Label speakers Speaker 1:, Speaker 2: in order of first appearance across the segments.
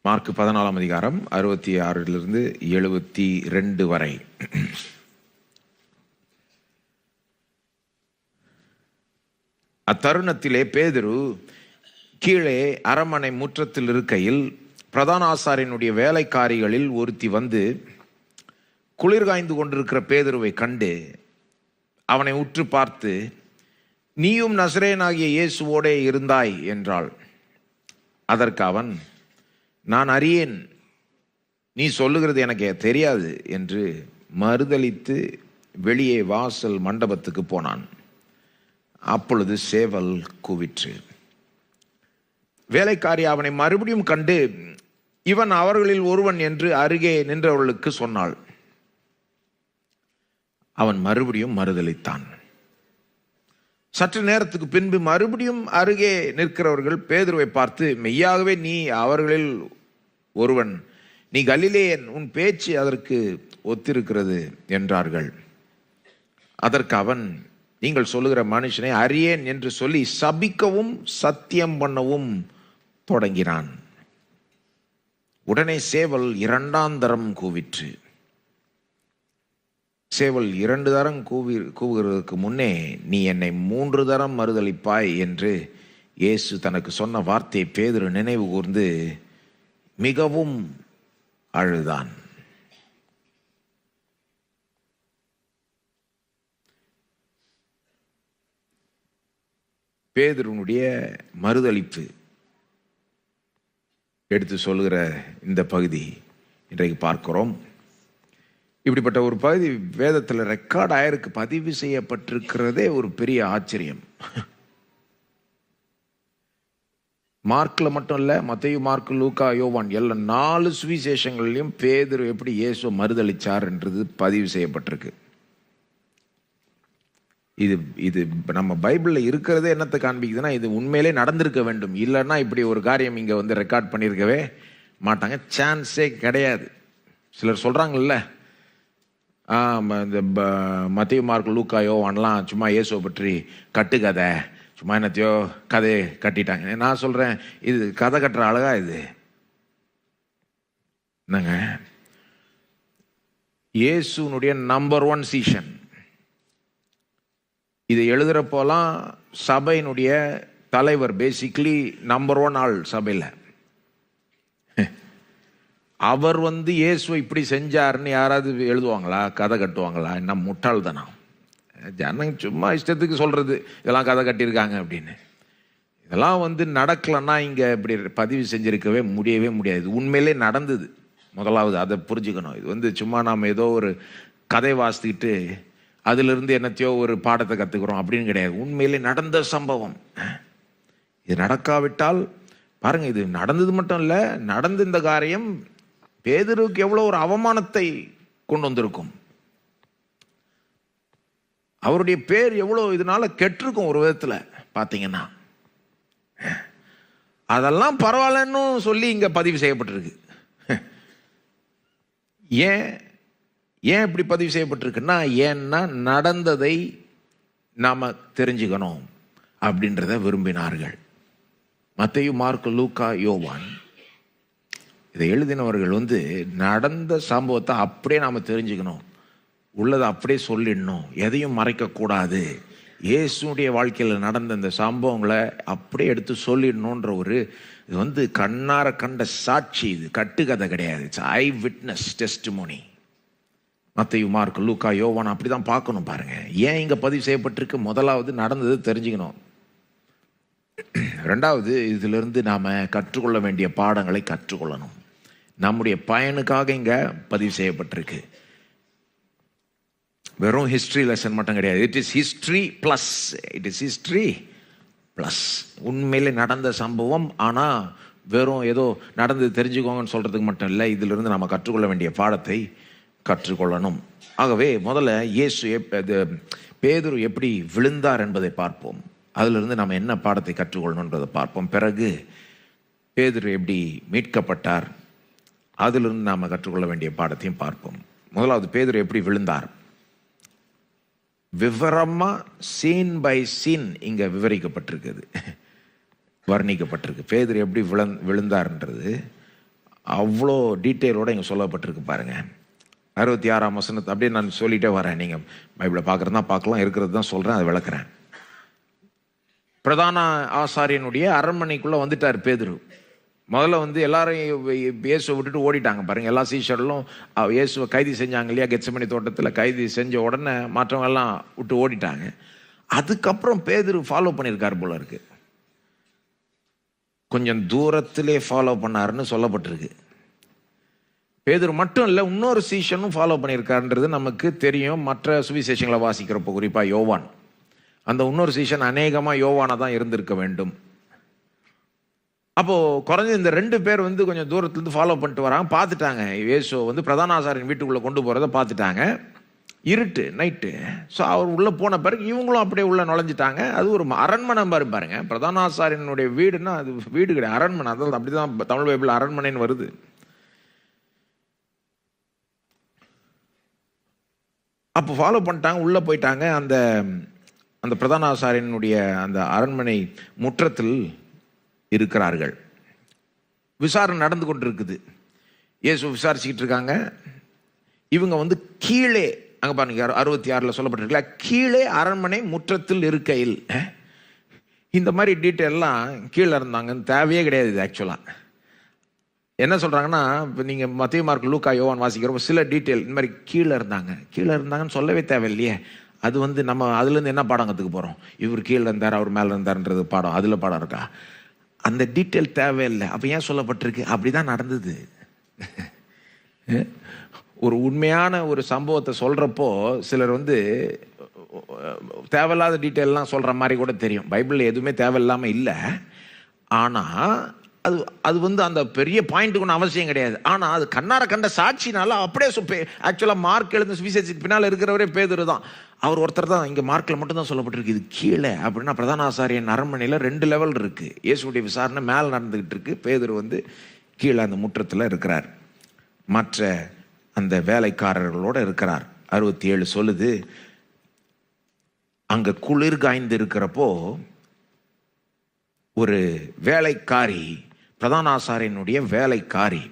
Speaker 1: Mark 14ஆம் அதிகாரம் 66 72 வரை. அத்தருணத்திலே பேதுரு கீழே அரண்மனை முற்றத்தில் இருக்கையில் பிரதான ஆசாரியனுடைய வேலைக்காரிகளில் ஒருத்தி வந்து குளிர் காய்ந்து கொண்டிருக்கிற பேதுருவை கண்டு அவனை உற்று பார்த்து, நீயும் நசரேயனாகிய இயேசுவோடே இருந்தாய் என்றாள். அதற்கு அவன், நான் அறியேன், நீ சொல்லுகிறது எனக்கு தெரியாது என்று மறுதலித்து வெளியே வாசல் மண்டபத்துக்கு போனான். அப்பொழுது சேவல் கூவிற்று. வேலைக்காரி அவனை மறுபடியும் கண்டு, இவன் அவர்களில் ஒருவன் என்று அருகே நின்றவர்களுக்கு சொன்னாள். அவன் மறுபடியும் மறுதலித்தான். சற்று நேரத்துக்கு பின்பு மறுபடியும் அருகே நிற்கிறவர்கள் பேதுருவை பார்த்து, மெய்யாகவே நீ அவர்களில் ஒருவன், நீ கலிலேயன், உன் பேச்சு அதற்கு ஒத்திருக்கிறது என்றார்கள். அதற்கு அவன், நீங்கள் சொல்லுகிற மனுஷனை அறியேன் என்று சொல்லி சபிக்கவும் சத்தியம் பண்ணவும் தொடங்கினான். உடனே சேவல் 2ஆம் தரம் கூவிற்று. சேவல் 2 தரம் கூவுகிறதுக்கு முன்னே நீ என்னை 3 தரம் மறுதலிப்பாய் என்று இயேசு தனக்கு சொன்ன வார்த்தையை பேதுரு நினைவு கூர்ந்து மிகவும் அழுதான். பேதுருனுடைய மறுதலிப்பு எடுத்து சொல்கிற இந்த பகுதி இன்றைக்கு பார்க்கிறோம். இப்படிப்பட்ட ஒரு பகுதி வேதத்தில் ரெக்கார்ட் ஆயிருக்கு, பதிவு செய்யப்பட்டிருக்கிறதே ஒரு பெரிய ஆச்சரியம். மார்க்கில் மட்டும் இல்லை, மத்தேயு, மார்க், லூக்கா, யோவான் எல்லா 4 சுவிசேஷங்கள்லையும் பேதுரு எப்படி இயேசுவை மறுதலிச்சார் என்றது பதிவு செய்யப்பட்டிருக்கு. இது நம்ம பைபிளில் இருக்கிறதே என்னத்தை காண்பிக்குதுன்னா, இது உண்மையிலே நடந்திருக்க வேண்டும். இல்லைன்னா இப்படி ஒரு காரியம் இங்கே வந்து ரெக்கார்ட் பண்ணியிருக்கவே மாட்டாங்க, சான்ஸே கிடையாது. சிலர் சொல்கிறாங்கல்ல, இந்த மத்தேயு, மார்க், லூக்கா, யோவான்லாம் சும்மா இயேசுவை பற்றி கட்டுக்கதை, சும்மா என்னத்தையோ கதையை கட்டிட்டாங்க. நான் சொல்கிறேன், இது கதை கட்டுற அழகா இது என்னங்க? இயேசுனுடைய நம்பர் 1 சீஷன். இதை எழுதுகிறப்போலாம் சபையினுடைய தலைவர், பேசிக்லி நம்பர் 1 ஆள் சபையில். அவர் வந்து இயேசுவை இப்படி செஞ்சாருன்னு யாராவது எழுதுவாங்களா, கதை கட்டுவாங்களா? என்ன முட்டாள் தானா? ஜனங்க சும்மா இஷ்டத்துக்கு சொல்கிறது, இதெல்லாம் கதை கட்டியிருக்காங்க அப்படின்னு. இதெல்லாம் வந்து நடக்கலைன்னா இங்கே இப்படி பதிவு செஞ்சுருக்கவே முடியாது. இது உண்மையிலே நடந்தது. முதலாவது அதை புரிஞ்சுக்கணும். இது வந்து சும்மா நாம் ஏதோ ஒரு கதை வாசித்துக்கிட்டு அதிலிருந்து என்னத்தையோ ஒரு பாடத்தை கற்றுக்கிறோம் அப்படின்னு கிடையாது. உண்மையிலே நடந்த சம்பவம். இது நடக்காவிட்டால் பாருங்கள், இது நடந்தது மட்டும் இல்லை, நடந்த இந்த காரியம் பேதுருவுக்கு எவ்வளோ ஒரு அவமானத்தை கொண்டு வந்திருக்கும். அவருடைய பேர் எவ்வளோ இதனால கெட்டிருக்கும் ஒரு விதத்தில் பார்த்தீங்கன்னா. அதெல்லாம் பரவாயில்லன்னு சொல்லி இங்கே பதிவு செய்யப்பட்டிருக்கு. ஏன் இப்படி பதிவு செய்யப்பட்டிருக்குன்னா, ஏன்னா நடந்ததை நாம் தெரிஞ்சுக்கணும் அப்படின்றத விரும்பினார்கள். மத்தேயு, மார்க், லூக்கா, யோவான் இதை எழுதினவர்கள் வந்து நடந்த சம்பவத்தை அப்படியே நாம் தெரிஞ்சுக்கணும், உள்ளதை அப்படியே சொல்லிடணும், எதையும் மறைக்கக்கூடாது. இயேசுடைய வாழ்க்கையில் நடந்த இந்த சம்பவங்களை அப்படியே எடுத்து சொல்லிடணுன்ற ஒரு இது வந்து கண்ணார கண்ட சாட்சி. இது கட்டுக்கதை கிடையாது, இட்ஸ் ஐ விட்னஸ் டெஸ்டிமோனி. மத்தேயு, மார்க், லூக்கா, யோவான் அப்படி தான் பார்க்கணும். பாருங்கள், ஏன் இங்கே பதிவு செய்யப்பட்டிருக்கு? முதலாவது நடந்தது தெரிஞ்சுக்கணும். 2வது, இதிலிருந்து நாம் கற்றுக்கொள்ள வேண்டிய பாடங்களை கற்றுக்கொள்ளணும். நம்முடைய பயனுக்காக இங்கே பதிவு செய்யப்பட்டிருக்கு. வெறும் ஹிஸ்ட்ரி லெசன் மட்டும் கிடையாது. It is history plus. உண்மையிலே நடந்த சம்பவம். ஆனால் வெறும் ஏதோ நடந்து தெரிஞ்சுக்கோங்கன்னு சொல்கிறதுக்கு மட்டும் இல்லை, இதிலிருந்து நம்ம கற்றுக்கொள்ள வேண்டிய பாடத்தை கற்றுக்கொள்ளணும். ஆகவே முதல்ல பேதுரு எப்படி விழுந்தார் என்பதை பார்ப்போம். அதிலிருந்து நம்ம என்ன பாடத்தை கற்றுக்கொள்ளணுன்றதை பார்ப்போம். பிறகு பேதுரு எப்படி மீட்கப்பட்டார், அதிலிருந்து நாம் கற்றுக்கொள்ள வேண்டிய பாடத்தையும் பார்ப்போம். முதலாவது, பேதுரு எப்படி விழுந்தார். விவரமாக சீன் பை சீன் இங்கே விவரிக்கப்பட்டிருக்குது, வர்ணிக்கப்பட்டிருக்கு. பேதுரு எப்படி விழுந்தார்ன்றது அவ்வளோ டீட்டெயிலோடு இங்கே சொல்லப்பட்டிருக்கு பாருங்க. 66ஆம் வசனத்தை அப்படியே நான் சொல்லிகிட்டே வரேன். நீங்கள் பைபிளை பார்க்குறதா பார்க்கலாம், இருக்கிறது தான் சொல்கிறேன், அதை விளக்குறேன். பிரதான ஆசாரியனுடைய அரண்மனைக்குள்ளே வந்துட்டார் பேதுரு. முதல்ல எல்லாரும் இயேசுவை விட்டுட்டு ஓடிட்டாங்க பாருங்கள். எல்லா சீஷர்களும் இயேசுவை கைது செஞ்சாங்க இல்லையா, கெத்செமனி தோட்டத்தில் கைது செஞ்ச உடனே மற்றவங்க எல்லாம் விட்டு ஓடிட்டாங்க. அதுக்கப்புறம் பேதுரு ஃபாலோ பண்ணியிருக்காரு போல இருக்கு. கொஞ்சம் தூரத்திலே ஃபாலோ பண்ணாருன்னு சொல்லப்பட்டிருக்கு. பேதுரு மட்டும் இல்லை, இன்னொரு சீஷனும் ஃபாலோ பண்ணியிருக்காருன்றது நமக்கு தெரியும். மற்ற சுவிசேஷங்களை வாசிக்கிறப்போ குறிப்பாக யோவான், அந்த இன்னொரு சீஷன் அநேகமாக யோவானாக தான் இருந்திருக்க வேண்டும். அப்போது குறைஞ்ச இந்த 2 பேர் கொஞ்சம் தூரத்துலேருந்து ஃபாலோ பண்ணிட்டு வராங்க. பார்த்துட்டாங்க இயேசு பிரதான ஆசாரியன் வீட்டுக்குள்ளே கொண்டு போகிறத பார்த்துட்டாங்க. இருட்டு, நைட்டு. ஸோ அவர் உள்ளே போன பிறகு இவங்களும் அப்படியே உள்ளே நுழைஞ்சிட்டாங்க. அது ஒரு அரண்மனை பாருங்க. பிரதான ஆசாரியனுடைய வீடுன்னா அது வீடு கிடையாது, அரண்மனை. அதாவது அப்படி தான் தமிழ் பைபிள் அரண்மனைன்னு வருது. அப்போ ஃபாலோ பண்ணிட்டாங்க, உள்ளே போயிட்டாங்க. அந்த அந்த பிரதான ஆசாரியனுடைய அந்த அரண்மனை முற்றத்தில் இருக்கிறார்கள். விசாரணை நடந்து கொண்டு இருக்குது. இயேசு விசாரிச்சுக்கிட்டு இருக்காங்க. இவங்க கீழே, அங்கே பாருங்க 66 சொல்லப்பட்டிருக்கல, கீழே அரண்மனை முற்றத்தில் இருக்கையில். இந்த மாதிரி டீட்டெயிலாம் கீழே இருந்தாங்கன்னு தேவையே கிடையாது. இது ஆக்சுவலாக என்ன சொல்கிறாங்கன்னா, இப்போ நீங்கள் மத்தேயு, மார்க்கு, லூக்கா, யோவான் வாசிக்கிறப்போ சில டீட்டெயில் இந்த மாதிரி கீழே இருந்தாங்கன்னு சொல்லவே தேவையில்லையே. அது நம்ம அதுலேருந்து என்ன பாடம் கற்றுக்க போகிறோம்? இவர் கீழே இருந்தார், அவர் மேலே இருந்தார்ன்றது பாடம், அதில் பாடம் இருக்கா? அந்த டீட்டெயில் தேவையில்லை. அப்போ ஏன் சொல்லப்பட்டிருக்கு? அப்படி தான் நடந்தது. ஒரு உண்மையான ஒரு சம்பவத்தை சொல்கிறப்போ சிலர் தேவையில்லாத டீட்டெயிலெலாம் சொல்கிற மாதிரி கூட தெரியும். பைபிளில் எதுவுமே தேவையில்லாமல் இல்லை. ஆனால் அது அந்த பெரிய பாயிண்ட்டுக்கு ஒன்றும் அவசியம் கிடையாது. ஆனால் அது கண்ணார கண்ட சாட்சினால அப்படியே ஆக்சுவலாக மார்க் எழுந்த சுவிசேஷத்துக்கு பின்னால் இருக்கிறவரே பேதுரு தான். அவர் ஒருத்தர் தான். இங்கே மார்க்கில் மட்டும்தான் சொல்லப்பட்டிருக்கு இது கீழே. அப்படின்னா பிரதான ஆசாரியன் அரண்மனையில் 2 லெவல் இருக்குது. இயேசுடைய விசாரணை மேலே நடந்துக்கிட்டு இருக்கு. பேதுரு கீழே அந்த முற்றத்தில் இருக்கிறார். மற்ற அந்த வேலைக்காரர்களோடு இருக்கிறார். 67 சொல்லுது, அங்கே குளிர் காய்ந்து இருக்கிறப்போ ஒரு வேலைக்காரி, பிரதான ஆசாரியனுடைய வேலைக்காரி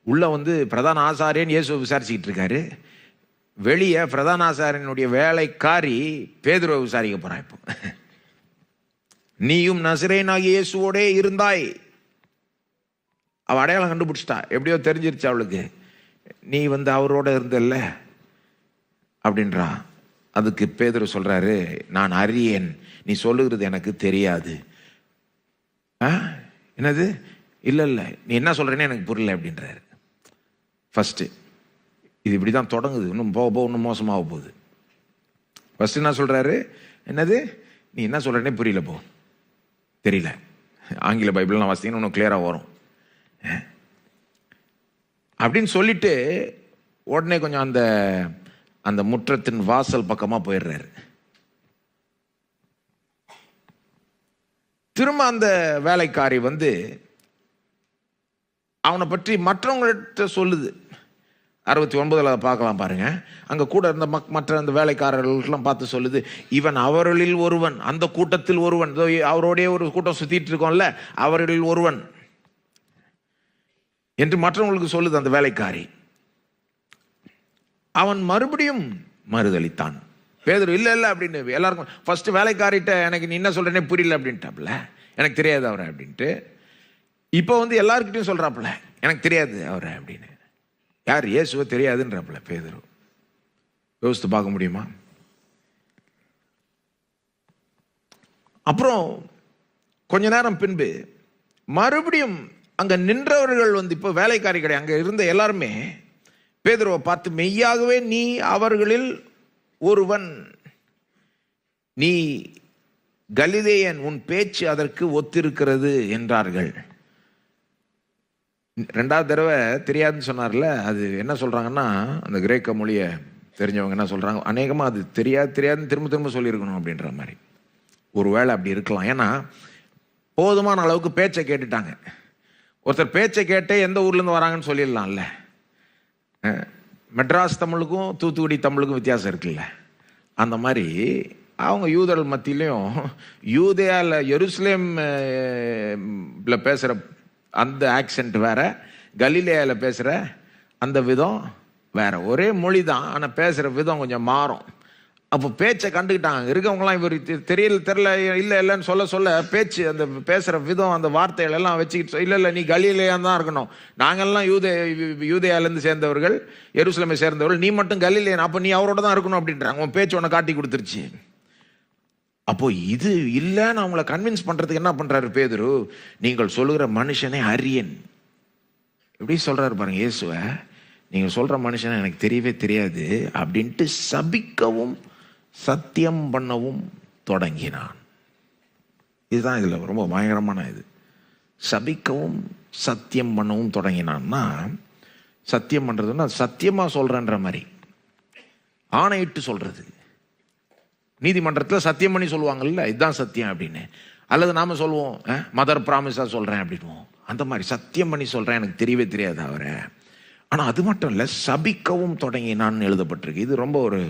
Speaker 1: உள்ள பிரதான ஆசாரியன் இயேசுவை விசாரிச்சுக்கிட்டு இருக்காரு. வெளியே பிரதான ஆசாரியனுடைய வேலைக்காரி பேதுருவை விசாரிக்க போறான். இப்போ நீயும் நசரேயனாகிய இயேசுவோடே இருந்தாய். அவ அடையாளம் கண்டுபிடிச்சிட்டா, எப்படியோ தெரிஞ்சிருச்சு அவளுக்கு. நீ அவரோட இருந்தல்ல அப்படின்றா. அதுக்கு பேதுரு சொல்றாரு, நான் அறியேன், நீ சொல்லுகிறது எனக்கு தெரியாது. என்னது? இல்லை, நீ என்ன சொல்றேன்னு எனக்கு புரியல அப்படின்றாரு. ஃபர்ஸ்ட் இது இப்படி தான் தொடங்குது. இன்னும் போக இன்னும் மோசமாக போகுது. ஃபர்ஸ்ட் என்ன சொல்றாரு? என்னது? நீ என்ன சொல்றேன்னே புரியல, தெரியல. ஆங்கில பைபிள்லாம் வாசித்தீங்கன்னா இன்னும் கிளியராக வரும் அப்படின்னு சொல்லிட்டு உடனே கொஞ்சம் அந்த முற்றத்தின் வாசல் பக்கமாக போயிடுறாரு. திரும்ப அந்த வேலைக்காரி அவனை பற்றி மற்றவங்கள்ட்ட சொல்லுது. 69 பார்க்கலாம் பாருங்க. அங்கே கூட இருந்த மற்ற அந்த வேலைக்காரர்கள்லாம் பார்த்து சொல்லுது, இவன் அவர்களில் ஒருவன், அந்த கூட்டத்தில் ஒருவன். அவரோடைய ஒரு கூட்டம் சுற்றிட்டு இருக்கோம்ல, அவர்களில் ஒருவன் என்று மற்றவங்களுக்கு சொல்லுது அந்த வேலைக்காரி. அவன் மறுபடியும் மறுதளித்தான். பேதுரு இல்லை அப்படின்னு எல்லாருக்கும் ஃபர்ஸ்ட் வேலைக்காரிட்ட எனக்கு நீ என்ன சொல்றேனே புரியல அப்படின்ட்டாப்புல, எனக்கு தெரியாது அவரை அப்படின்ட்டு. இப்போ எல்லாருக்கிட்டையும் சொல்றாப்புல எனக்கு தெரியாது அவரை அப்படின்னு. யார்? இயேசுவை தெரியாதுன்றாப்புல பேதுரு. யோசித்து பார்க்க முடியுமா? அப்புறம் கொஞ்ச நேரம் பின்பு மறுபடியும் அங்க நின்றவர்கள் இப்போ வேலைக்காரி கிடையாது, அங்க இருந்த எல்லாருமே பேதுருவை பார்த்து, மெய்யாகவே நீ அவர்களில் ஒருவன், நீ கலிலேயன், உன் பேச்சு அதற்கு ஒத்திருக்கிறது என்றார்கள். 2வது தடவை தெரியாதுன்னு சொன்னார்ல, அது என்ன சொல்றாங்கன்னா, அந்த கிரேக்க மொழியை தெரிஞ்சவங்க என்ன சொல்றாங்க, அநேகமாக அது தெரியாதுன்னு திரும்ப திரும்ப சொல்லியிருக்கணும் அப்படின்ற மாதிரி. ஒருவேளை அப்படி இருக்கலாம். ஏன்னா போதுமான அளவுக்கு பேச்சை கேட்டுட்டாங்க. ஒருத்தர் பேச்சை கேட்டே எந்த ஊர்லேருந்து வராங்கன்னு சொல்லிடலாம்ல. மெட்ராஸ் தமிழுக்கும் தூத்துக்குடி தமிழுக்கும் வித்தியாசம் இருக்குல்ல. அந்த மாதிரி அவங்க யூதர்கள் மத்தியிலையும் யூதேயாவில் எருசலேமில் பேசுகிற அந்த ஆக்சென்ட் வேற, கலிலேயாவில் பேசுகிற அந்த விதம் வேற. ஒரே மொழி தான், ஆனால் பேசுகிற விதம் கொஞ்சம் மாறும். அப்போ பேச்சை கண்டுக்கிட்டாங்க இருக்கவங்களாம். இவர் தெரில இல்லைன்னு சொல்ல பேச்சு, அந்த பேசுகிற விதம், அந்த வார்த்தைகள் எல்லாம் வச்சுக்கிட்டு, இல்லை நீ கலிலேயான் தான் இருக்கணும், நாங்கள்லாம் யூதேயாலேருந்து சேர்ந்தவர்கள், எருசலேமை சேர்ந்தவர்கள், நீ மட்டும் கலிலேயன், அப்போ நீ அவரோட தான் இருக்கணும் அப்படின்றாங்க. உன் பேச்சு ஒன்று காட்டி கொடுத்துருச்சு. அப்போ இது இல்லைன்னு அவங்கள கன்வின்ஸ் பண்ணுறதுக்கு என்ன பண்ணுறாரு பேதுரு, நீங்கள் சொல்லுகிற மனுஷனே அரியன். எப்படி சொல்கிறாரு பாருங்க இயேசுவை, நீங்கள் சொல்கிற மனுஷனை எனக்கு தெரியவே தெரியாது அப்படின்ட்டு சபிக்கவும் சத்தியம் பண்ணவும் தொடங்கினான். இதுதான் இதில் ரொம்ப பயங்கரமான இது. சபிக்கவும் சத்தியம் பண்ணவும் தொடங்கினான்னா, சத்தியம் பண்ணுறதுன்னா சத்தியமாக சொல்கிறன்ற மாதிரி ஆணையிட்டு சொல்கிறது. நீதிமன்றத்தில் சத்தியம் பண்ணி சொல்லுவாங்கல்ல, இதுதான் சத்தியம் அப்படின்னு. அல்லது நாம் சொல்லுவோம் மதர் ப்ராமிஸாக சொல்கிறேன் அப்படின்வோம். அந்த மாதிரி சத்தியம் பண்ணி சொல்கிறேன், எனக்கு தெரியவே தெரியாது அவரை. ஆனால் அது மட்டும் இல்லை, சபிக்கவும் தொடங்கினான்னு எழுதப்பட்டிருக்கு. இது ரொம்ப ஒரு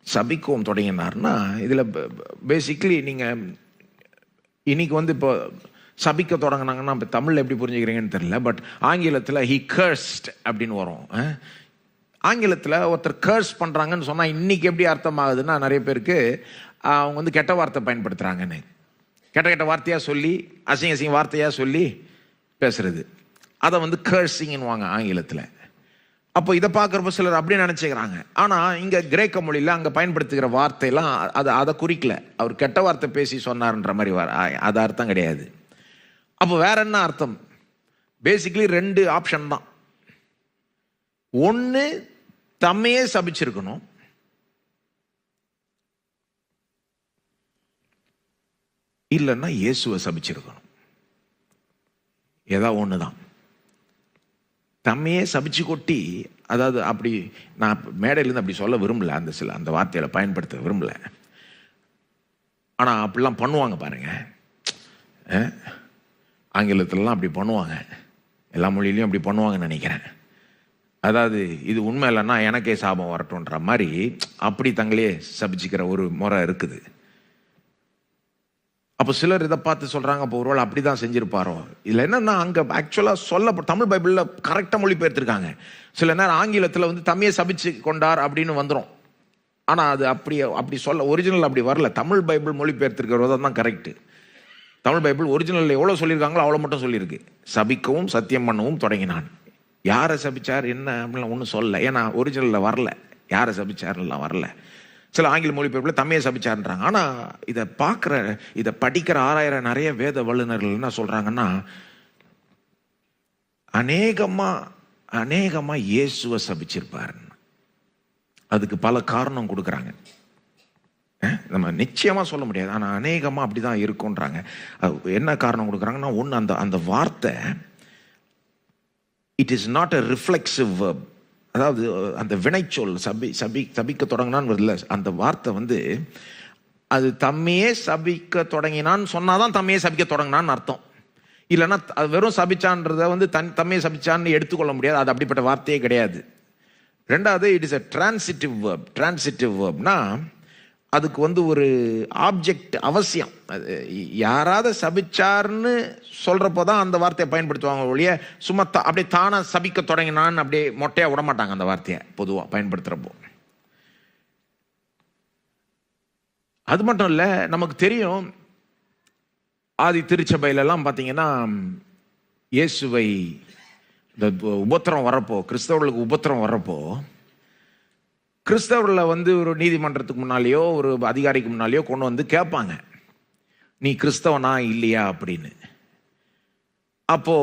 Speaker 1: சபிக்கவும் தொடங்கினார்னா, இதில் பேசிக்லி நீங்கள் இன்னைக்கு வந்து இப்போ சபிக்க தொடங்கினாங்கன்னா இப்போ தமிழில் எப்படி புரிஞ்சுக்கிறீங்கன்னு தெரியல, பட் ஆங்கிலத்தில் ஹி கர்ஸ்ட் அப்படின்னு வரும். ஆங்கிலத்தில் ஒருத்தர் கர்ஸ் பண்ணுறாங்கன்னு சொன்னால் இன்னைக்கு எப்படி அர்த்தம் ஆகுதுன்னா, நிறைய பேருக்கு அவங்க வந்து கெட்ட வார்த்தை பயன்படுத்துகிறாங்கன்னு, கெட்ட வார்த்தையாக சொல்லி, அசிங்க வார்த்தையாக சொல்லி பேசுறது, அதை வந்து கர்சிங்னுவாங்க ஆங்கிலத்தில். அப்போ இதை பார்க்குறப்ப சிலர் அப்படி நினச்சிக்கிறாங்க. ஆனால் இங்கே கிரேக்க மொழியில் அங்கே பயன்படுத்துகிற வார்த்தையெல்லாம் அதை குறிக்கல. அவர் கெட்ட வார்த்தை பேசி சொன்னார்ன்ற மாதிரி அது அர்த்தம் கிடையாது. அப்போ வேற என்ன அர்த்தம்? பேசிக்லி 2 ஆப்ஷன் தான். ஒன்று, தம்மையே சபிச்சிருக்கணும், இல்லைன்னா இயேசுவை சபிச்சிருக்கணும். ஏதா ஒன்று தான். தம்மையே சபிச்சு கொட்டி, அதாவது அப்படி நான் மேடையிலேருந்து அப்படி சொல்ல விரும்பல, அந்த வார்த்தைகளை பயன்படுத்த விரும்பல. ஆனால் அப்படிலாம் பண்ணுவாங்க பாருங்க, ஆங்கிலத்திலலாம் அப்படி பண்ணுவாங்க, எல்லா மொழியிலையும் அப்படி பண்ணுவாங்கன்னு நினைக்கிறேன். அதாவது இது உண்மை இல்லைன்னா எனக்கே சாபம் வரட்டும்ன்ற மாதிரி அப்படி தங்களே சபிச்சுக்கிற ஒரு முறை இருக்குது. அப்போ சிலர் இதை பார்த்து சொல்கிறாங்க, அப்போ ஒருவேளை அப்படி தான் செஞ்சுருப்பாரோ. இதில் என்னென்னா, அங்கே ஆக்சுவலாக தமிழ் பைபிளில் கரெக்டாக மொழிபெயர்த்திருக்காங்க. சில நேரம் ஆங்கிலத்தில் வந்து தம்மையை சபிச்சு கொண்டார் அப்படின்னு வந்துடும். ஆனால் அது அப்படி சொல்ல ஒரிஜினல் அப்படி வரல. தமிழ் பைபிள் மொழிபெயர்த்திருக்கிறது தான் கரெக்டு. தமிழ் பைபிள் ஒரிஜினலில் எவ்வளோ சொல்லியிருக்காங்களோ அவ்வளோ மட்டும் சொல்லியிருக்கு. சபிக்கவும் சத்தியம் பண்ணவும் தொடங்கினான். யாரை சபிச்சார் என்ன அப்படின்லாம் ஒன்றும் சொல்லலை, ஏன்னா ஒரிஜினலில் வரல, யாரை சபிச்சார்லாம் வரல. சில ஆங்கில மொழிபெயர்ப்பில் தம்மையை சபிச்சார்ன்றாங்க. ஆனால் இதை படிக்கிற ஆராயிற நிறைய வேத வல்லுநர்கள் என்ன சொல்கிறாங்கன்னா, அநேகமாக இயேசுவை சபிச்சிருப்பாருன்னு. அதுக்கு பல காரணம் கொடுக்குறாங்க. நம்ம நிச்சயமாக சொல்ல முடியாது, ஆனால் அநேகமாக அப்படி தான் இருக்குன்றாங்க. என்ன காரணம் கொடுக்குறாங்கன்னா, ஒன்று, அந்த வார்த்தை it is not a reflexive verb. அதாவது அந்த வினைச்சொல் சபிக்க தொடங்கினான்னு வருதுல, அந்த வார்த்தை வந்து அது தம்மையே சபிக்க தொடங்கினான்னு சொன்னாதான் தம்மையே சபிக்க தொடங்கினான்னு அர்த்தம். இல்லைன்னா அது வெறும் சபிச்சான்றதை வந்து தம்மையை சபிச்சான்னு எடுத்துக்கொள்ள முடியாது. அது அப்படிப்பட்ட வார்த்தையே கிடையாது. ரெண்டாவது, it is a transitive verb. Transitive வேர்ப்னா அதுக்கு வந்து ஒரு ஆப்ஜெக்ட் அவசியம். அது யாராவது சபிச்சார்னு சொல்கிறப்போ தான் அந்த வார்த்தையை பயன்படுத்துவாங்க ஒழிய சும்மா அப்படியே தானாக சபிக்க தொடங்கினான்னு அப்படியே மொட்டையாக விட மாட்டாங்க அந்த வார்த்தையை பொதுவாக பயன்படுத்துகிறப்போ. அது மட்டும் இல்லை, நமக்கு தெரியும் ஆதி திருச்சபையிலெல்லாம் பார்த்தீங்கன்னா இயேசுவை இந்த உபத்திரம் வரப்போ, கிறிஸ்தவர்களுக்கு உபத்திரம் வரப்போ, கிறிஸ்தவர்களை வந்து ஒரு நீதிமன்றத்துக்கு முன்னாலேயோ ஒரு அதிகாரிக்கு முன்னாலேயோ கொண்டு வந்து கேட்பாங்க, நீ கிறிஸ்தவனா இல்லையா அப்படின்னு. அப்போ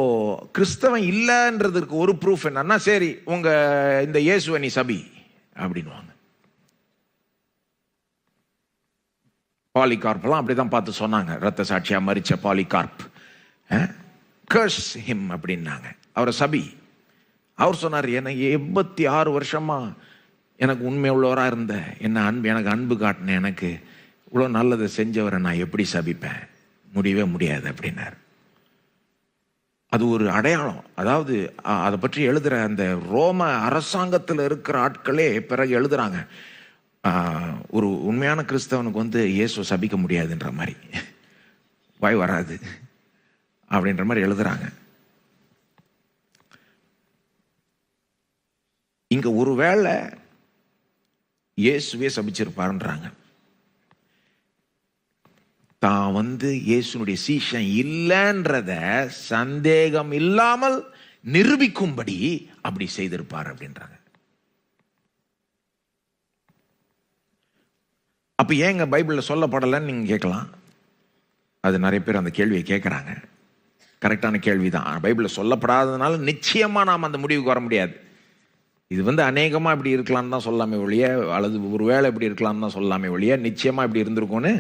Speaker 1: கிறிஸ்தவன் இல்லைன்றதுக்கு ஒரு ப்ரூஃப் என்னன்னா, சரி உங்க இந்த இயேசுவை நீ சபி அப்படின்வாங்க. பாலிகார்ப்லாம் அப்படிதான் பார்த்து சொன்னாங்க, ரத்த சாட்சியா மரிச்ச பாலிகார்ப், கர்ஸ் ஹிம் அப்படின்னாங்க, அவரை சபி. அவர் சொன்னார், எனக்கு 86 வருஷமா எனக்கு உண்மை உள்ளவராக இருந்த எனக்கு அன்பு காட்டின எனக்கு இவ்வளோ நல்லதை செஞ்சவரை நான் எப்படி சபிப்பேன், முடியவே முடியாது அப்படின்னார். அது ஒரு அடையாளம். அதாவது அதை பற்றி எழுதுகிற அந்த ரோம அரசாங்கத்தில் இருக்கிற ஆட்களே பிறகு எழுதுறாங்க, ஒரு உண்மையான கிறிஸ்தவனுக்கு வந்து இயேசு சபிக்க முடியாதுன்ற மாதிரி, வாய் வராது அப்படின்ற மாதிரி எழுதுறாங்க. இங்க ஒருவேளை இயேசுவே சபிச்சிருப்பாருன்றாங்க. தான் இயேசுனுடைய சீஷன் இல்லைன்றத சந்தேகம் இல்லாமல் நிரூபிக்கும்படி அப்படி செய்திருப்பார் அப்படின்றாங்க. அப்ப ஏங்க பைபிள்ல சொல்லப்படலைன்னு நீங்க கேட்கலாம். அது நிறைய பேர் அந்த கேள்வியை கேட்கறாங்க. கரெக்டான கேள்விதான். பைபிள்ல சொல்லப்படாததுனால நிச்சயமா நாம் அந்த முடிவுக்கு வர முடியாது. இது அநேகமா இப்படி இருக்கலாம்னு தான் சொல்லாமே ஒழிய, அல்லது ஒருவேளை இப்படி இருக்கலாம்னு தான் சொல்லாமே ஒழிய, நிச்சயமா இப்படி இருந்திருக்கும்னு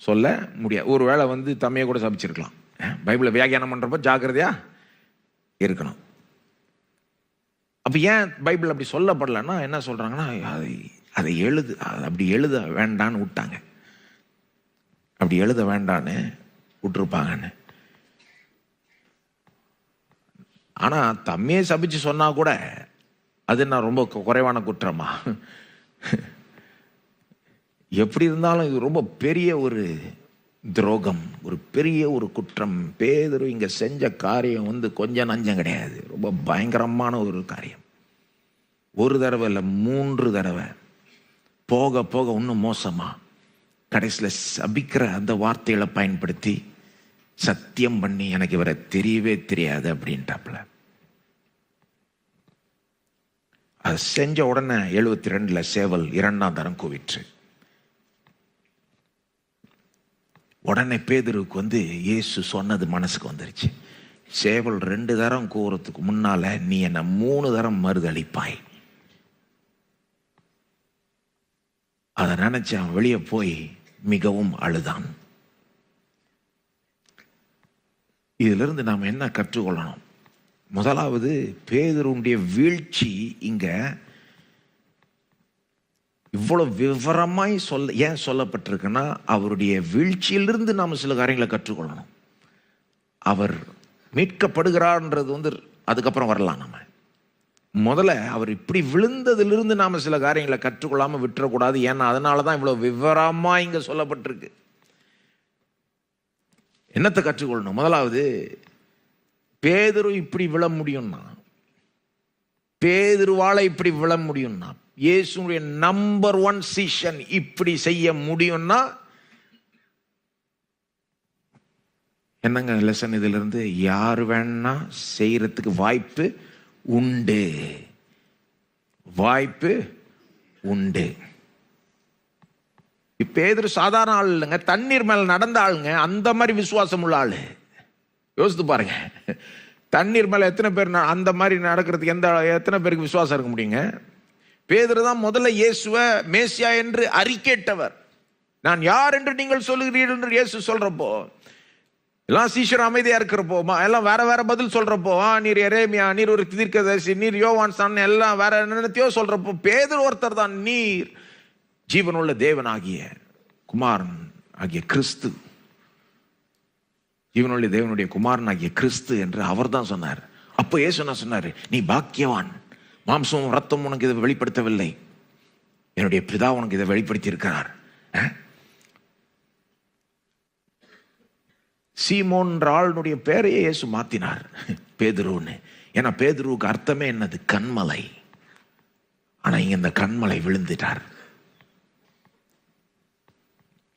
Speaker 1: சொல்ல முடியாது. ஒருவேளை தம்மையை கூட சபிச்சிருக்கலாம். பைபிளை வியாக்கியானம் பண்றப்ப ஜாக்கிரதையா இருக்கணும். அப்ப ஏன் பைபிள் அப்படி சொல்லப்படலன்னா என்ன சொல்றாங்கன்னா, அதை அப்படி எழுத வேண்டான்னு விட்டாங்க. அப்படி எழுத வேண்டான்னு விட்டுருப்பாங்கன்னு. ஆனா தம்மையே சபிச்சு சொன்னா கூட அது நான் ரொம்ப குறைவான குற்றமா? எப்படி இருந்தாலும் இது ரொம்ப பெரிய ஒரு துரோகம், ஒரு பெரிய ஒரு குற்றம். பேதுரு இங்க செஞ்ச காரியம் கொஞ்சம் நஞ்சம் கிடையாது. ரொம்ப பயங்கரமான ஒரு காரியம். ஒரு தடவை இல்லை, 3 தடவை. போக போக இன்னும் மோசமா கடைசியில் சபிக்கிற அந்த வார்த்தைகளை பயன்படுத்தி சத்தியம் பண்ணி எனக்கு இவரை தெரியவே தெரியாது அப்படின்ட்டாப்ல. அது செஞ்ச உடனே 72 சேவல் 2ஆம் தரம் கூவிற்று. உடனே பேதுருக்கு இயேசு சொன்னது மனசுக்கு வந்துருச்சு. சேவல் 2 தரம் கூவுறதுக்கு முன்னால நீ என்ன 3 தரம் மறுதளிப்பாய். அதை நினைச்சு அவன் வெளியே போய் மிகவும் அழுதான். இதுல இருந்து நாம் என்ன கற்றுக்கொள்ளணும்? முதலாவது, பேதுருடைய வீழ்ச்சி இங்க இவ்வளவு விவரமாய் ஏன் சொல்லப்பட்டிருக்குன்னா, அவருடைய வீழ்ச்சியிலிருந்து நாம் சில காரியங்களை கற்றுக்கொள்ளணும். அவர் மீட்கப்படுகிறார்ன்றது அதுக்கப்புறம் வரலாம். நம்ம முதல்ல அவர் இப்படி விழுந்ததிலிருந்து நாம சில காரியங்களை கற்றுக்கொள்ளாம விட்டுறக்கூடாது. ஏன்னா அதனாலதான் இவ்வளவு விவரமா இங்க சொல்லப்பட்டிருக்கு. என்னத்தை கற்றுக்கொள்ளணும்? முதலாவது, பேதுரு இப்படி விழ முடியும்னா, பேதுருவால இப்படி விழ முடியும்னா, இயேசுடைய நம்பர் 1 சீஷன் இப்படி செய்ய முடியும்னா என்னங்க லெசன் இதுல இருந்து? யாரு வேணா செய்யறதுக்கு வாய்ப்பு உண்டு. வாய்ப்பு உண்டு. பேதுரு சாதாரண ஆள் இல்லைங்க, தண்ணீர் மேல நடந்த ஆளுங்க. அந்த மாதிரி விசுவாசம் உள்ள ஆளு. யோசித்து பாருங்க, தண்ணீர் மேல எத்தனை பேர் அந்த மாதிரி நடக்கிறதுக்கு எத்தனை பேருக்கு விசுவாசம் இருக்க முடியுங்க? பேதுரு தான் முதல்ல இயேசுவை மேசியா என்று அறிக்கையிட்டவர். நான் யார் என்று நீங்கள் சொல்லுகிறீர்கள் என்று இயேசு சொல்றப்போ, எல்லாம் சீஷர் அமைதியா இருக்கிறப்போ, எல்லாம் வேற வேற பதில் சொல்றப்போ, நீர் எரேமியா, நீர் ஒரு தீர்க்கதரிசி, நீர் யோவான் தான், எல்லாம் வேற என்னத்தையோ சொல்றப்போ, பேதுரு ஒருத்தர் தான், நீர் ஜீவனுள்ள தேவனாகிய குமாரன் ஆகிய கிறிஸ்து, ஜீவனுள்ள தேவனுடைய குமாரன் ஆகிய கிறிஸ்து என்று அவர் தான் சொன்னார். அப்போ இயேசு என்ன சொன்னாரு? நீ பாக்கியவான், மாம்சமும் ரத்தம் உனக்கு இதை வெளிப்படுத்தவில்லை, என்னுடைய பிதா உனக்கு இதை வெளிப்படுத்தி இருக்கிறார். சீமோன்ற ஆளுடைய பேரையே இயேசு மாத்தினார் பேதுருன்னு. ஏன்னா பேதுருவுக்கு அர்த்தமே என்னது? கண்மலை. ஆனா இங்க இந்த கண்மலை விழுந்துட்டார்.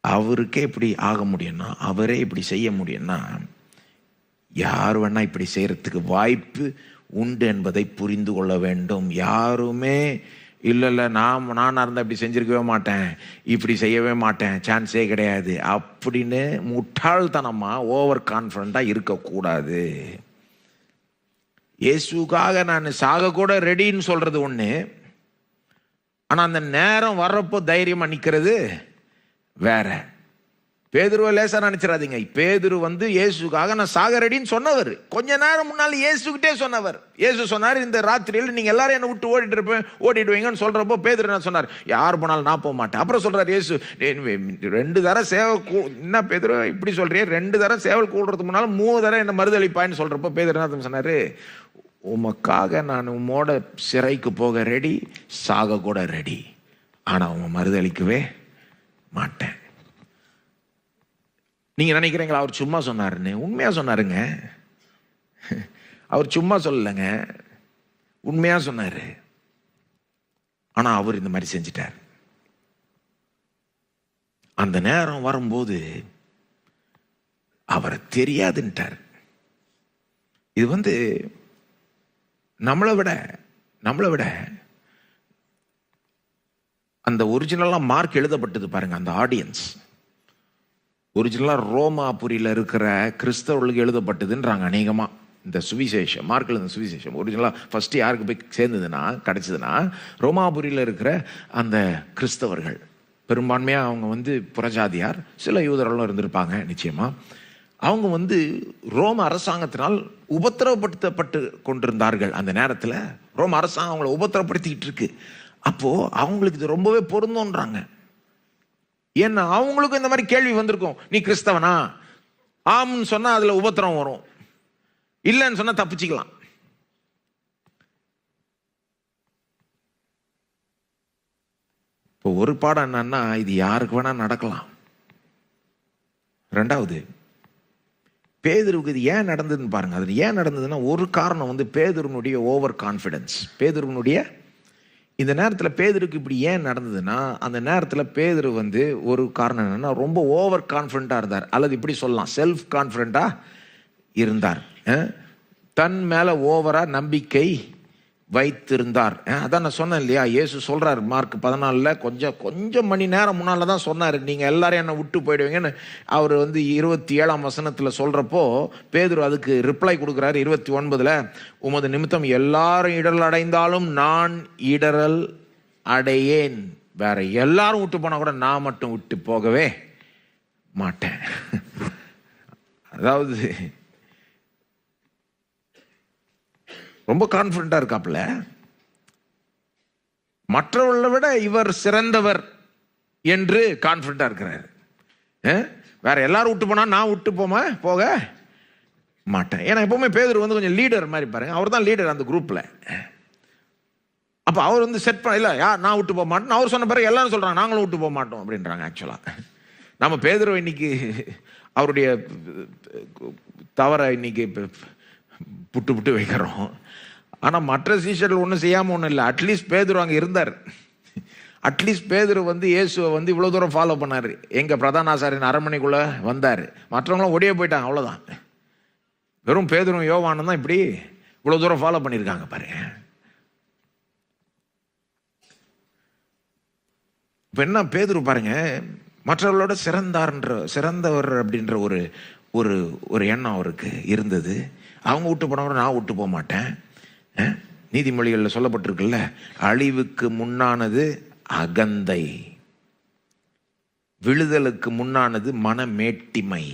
Speaker 1: அவருக்கே இப்படி ஆக முடியும்னா, அவரே இப்படி செய்ய முடியும்னா, யார் வேணா இப்படி செய்யறதுக்கு வாய்ப்பு உண்டு என்பதை புரிந்து கொள்ள வேண்டும். யாருமே இல்லை நானா இருந்தா இப்படி செஞ்சிருக்கவே மாட்டேன், இப்படி செய்யவே மாட்டேன், சான்ஸே கிடையாது அப்படின்னு முட்டாள்தனமா ஓவர் கான்ஃபிடண்டா இருக்கக்கூடாது. இயேசுக்காக நான் சாக கூட ரெடின்னு சொல்றது ஒண்ணு, ஆனா அந்த நேரம் வர்றப்போ தைரியமா நிக்கிறது வேற. பேதுருவை லேசா நினைச்சிடாதீங்க. பேதுரு இயேசுக்காக நான் சாக ரெடின்னு சொன்னவர். கொஞ்ச நேரம் முன்னால இயேசுகிட்டே சொன்னவர். இயேசு சொன்னார், இந்த ராத்திரியில் நீங்க எல்லாரும் என்னை விட்டு ஓடிடுவீங்கன்னு சொல்றப்போ பேதுரு என்ன சொன்னார்? யார் போனாலும் நான் போக மாட்டேன். அப்புறம் சொல்றாரு இயேசு, 2 தரம் சேவை என்ன பேதுரு இப்படி சொல்றீங்க? 2 தரம் சேவல் கூடுறதுக்கு முன்னால 3 தரம் என்ன மறுதளிப்பான்னு சொல்றப்போ பேதுரு என்ன சொன்னாரு? உமக்காக நான் உம்மோட சிறைக்கு போக ரெடி, சாக கூட ரெடி, ஆனா உன் மறுதளிக்கவே மாட்டேன். நீங்க நினைக்கிறீங்களா அவர் சும்மா சொன்னாருன்னு? உண்மையா சொன்னாருங்க. அவர் சும்மா சொல்லலைங்க, உண்மையா சொன்னாரு. ஆனா அவர் இந்த மாதிரி செஞ்சிட்டார். அந்த நேரம் வரும்போது அவரை தெரியாதுன்ட்டார். இது நம்மளை விட அந்த ஒரிஜினலா மார்க் எழுதப்பட்டது பாருங்க. அந்த ஆடியன்ஸ் ஒரிஜினலா ரோமாபுரியில் இருக்கிற கிறிஸ்தவர்களுக்கு எழுதப்பட்டதுன்றாங்க அநேகமா. இந்த சுவிசேஷம், மார்க்கில் இந்த சுவிசேஷம் ஒரிஜினலாக ஃபர்ஸ்ட் யாருக்கு போய் கிடைச்சதுன்னா ரோமாபுரியில் இருக்கிற அந்த கிறிஸ்தவர்கள். பெரும்பான்மையாக அவங்க புறஜாதியார், சில யூதர்களும் இருந்திருப்பாங்க நிச்சயமா. அவங்க ரோம அரசாங்கத்தினால் உபத்திரவப்படுத்தப்பட்டு கொண்டிருந்தார்கள். அந்த நேரத்தில் ரோம அரசாங்கம் அவங்கள உபத்திரப்படுத்திக்கிட்டு இருக்கு. அப்போ அவங்களுக்கு இது ரொம்பவே பொருந்தோன்றாங்க. ஏன்னா அவங்களுக்கும் இந்த மாதிரி கேள்வி வந்திருக்கும், நீ கிறிஸ்தவனா? ஆம்னு சொன்னா அதுல உபத்திரம் வரும், இல்லைன்னு சொன்னா தப்பிச்சுக்கலாம். இப்போ ஒரு பாடம் என்னன்னா, இது யாருக்கு வேணா நடக்கலாம். ரெண்டாவது, பேதுருவுக்கு இது ஏன் நடந்ததுன்னு பாருங்க. அது ஏன் நடந்ததுன்னா, ஒரு காரணம் பேதுருனுடைய ஓவர் கான்ஃபிடன்ஸ். பேதுருனுடைய இந்த நேரத்தில் பேதுருக்கு இப்படி ஏன் நடந்ததுன்னா, அந்த நேரத்தில் பேதுரு ஒரு காரணம் என்னன்னா, ரொம்ப ஓவர் கான்ஃபிடென்ட்டாக இருந்தார். அல்லது இப்படி சொல்லலாம், செல்ஃப் கான்ஃபிடென்ட்டாக இருந்தார். தன் மேலே ஓவராக நம்பிக்கை வைத்திருந்தார். அதான் நான் சொன்னேன் இல்லையா, இயேசு சொல்கிறார் மார்க் 14 கொஞ்சம் மணி நேரம் முன்னால் தான் சொன்னார், நீங்கள் எல்லாரும் என்னை விட்டு போயிடுவீங்கன்னு. அவர் 27ஆம் வசனத்தில் சொல்கிறப்போ பேதுரு அதுக்கு ரிப்ளை கொடுக்குறாரு 29. உமது நிமித்தம் எல்லாரும் இடரல் அடைந்தாலும் நான் இடரல் அடையேன். வேற எல்லாரும் விட்டு போனால் கூட நான் மட்டும் விட்டு போகவே மாட்டேன். அதாவது ரொம்ப கான்ஃபிடண்டா இருக்காப்புல. மற்றவர்களை விட இவர் சிறந்தவர் என்று கான்ஃபிடண்டா இருக்கிறார். வேற எல்லாரும் விட்டு போனா நான் விட்டு போக மாட்டேன். ஏன்னா எப்பவுமே பேதுரு கொஞ்சம் லீடர் மாதிரி பாருங்க, அவர் தான் லீடர் அந்த குரூப்ல. அப்ப அவர் செட் பண்ண இல்ல, நான் விட்டு போக மாட்டேன். அவர் சொன்ன பிறகு எல்லாரும் சொல்றாங்க நாங்களும் விட்டு போக மாட்டோம் அப்படின்றாங்க. ஆக்சுவலா நம்ம பேதுரு இன்னைக்கு அவருடைய தவற இன்னைக்கு புட்டு வைக்கிறோம். ஆனால் மற்ற சீஷர்கள் ஒன்றும் செய்யாமல் ஒன்றும் இல்லை. அட்லீஸ்ட் பேதுரு அங்கே இருந்தார். அட்லீஸ்ட் பேதுரு இயேசுவை இவ்வளோ தூரம் ஃபாலோ பண்ணார். எங்கள் பிரதான ஆசாரியன் அரண்மனைக்குள்ளே வந்தார். மற்றவங்களும் ஒடியே போயிட்டாங்க, அவ்வளோதான். வெறும் பேதுரும் யோவானும் தான் இப்படி இவ்வளோ தூரம் ஃபாலோ பண்ணியிருக்காங்க பாருங்க. இப்போ என்ன பேதுரு பாருங்க, மற்றவர்களோட சிறந்தவர் அப்படின்ற ஒரு எண்ணம் அவருக்கு இருந்தது. அவங்க விட்டு போனவரை நான் விட்டு போக மாட்டேன். நீதிமொழிகளில் சொல்லப்பட்டிருக்குல்ல, அழிவுக்கு முன்னானது அகந்தை, விழுதலுக்கு முன்னானது மனமேட்டிமை.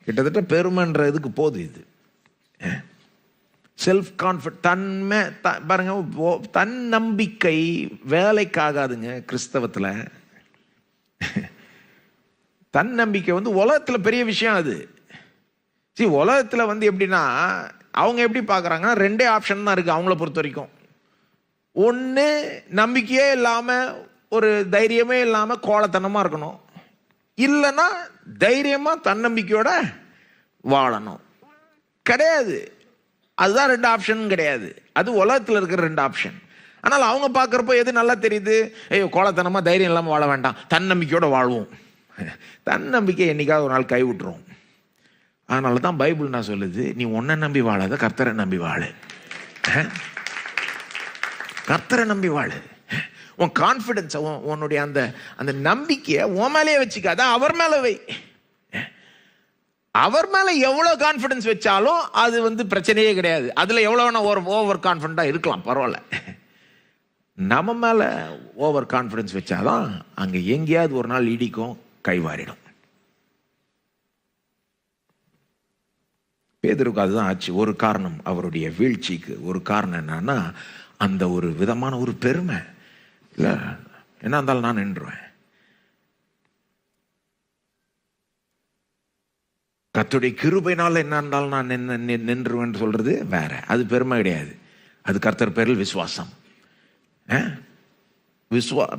Speaker 1: கிட்டத்தட்ட பெருமைன்ற இதுக்கு போகுது இது. செல்ஃப் கான்ஃபிடன்ஸ் பாருங்க, தன் நம்பிக்கை வேலைக்காகாதுங்க கிறிஸ்தவத்தில். தன் நம்பிக்கை உலகத்தில் பெரிய விஷயம். அது உலகத்தில் எப்படின்னா, அவங்க எப்படி பார்க்குறாங்கன்னா, ரெண்டே ஆப்ஷன் தான் இருக்குது அவங்கள பொறுத்த வரைக்கும். ஒன்று நம்பிக்கையே இல்லாமல் ஒரு தைரியமே இல்லாமல் கோலத்தனமாக இருக்கணும், இல்லைன்னா தைரியமாக தன்னம்பிக்கையோட வாழணும். கிடையாது, அதுதான் ரெண்டு ஆப்ஷன் கிடையாது. அது உலகத்தில் இருக்கிற ரெண்டு ஆப்ஷன். ஆனால் அவங்க பார்க்குறப்போ எது நல்லா தெரியுது, ஐயோ கோலத்தனமாக தைரியம் இல்லாமல் வாழ வேண்டாம், தன்னம்பிக்கையோட வாழ்வோம். தன்னம்பிக்கை என்னைக்காவது ஒரு நாள் கைவிட்டுரும். அதனால தான் பைபிள் நான் சொல்லுது, நீ உன்னை நம்பி வாழாத, கர்த்தரை நம்பி வாழு. கர்த்தரை நம்பி வாழு. உன் கான்ஃபிடன்ஸ், உன்னுடைய அந்த அந்த நம்பிக்கையை உன் மேலேயே வச்சுக்காத, அவர் மேலே வை. அவர் மேலே எவ்வளோ கான்ஃபிடன்ஸ் வச்சாலும் அது பிரச்சனையே கிடையாது. அதில் எவ்வளோ வேணா ஓவர் கான்ஃபிடண்டாக இருக்கலாம், பரவாயில்ல. நம்ம மேலே ஓவர் கான்ஃபிடன்ஸ் வச்சாதான் அங்கே எங்கேயாவது ஒரு நாள் இடிக்கும், கைவாரிடும். பேதுருக்கு அதுதான் ஆச்சு. ஒரு காரணம் அவருடைய வீழ்ச்சிக்கு ஒரு காரணம் என்னன்னா, அந்த ஒரு விதமான ஒரு பெருமை. இல்லை என்ன இருந்தாலும் நான் நின்றுவேன், கர்த்தருடைய கிருபையினால என்ன இருந்தாலும் நான் நின்றுவேன் சொல்றது வேற. அது பெருமை கிடையாது, அது கர்த்தர் பேரில் விசுவாசம்.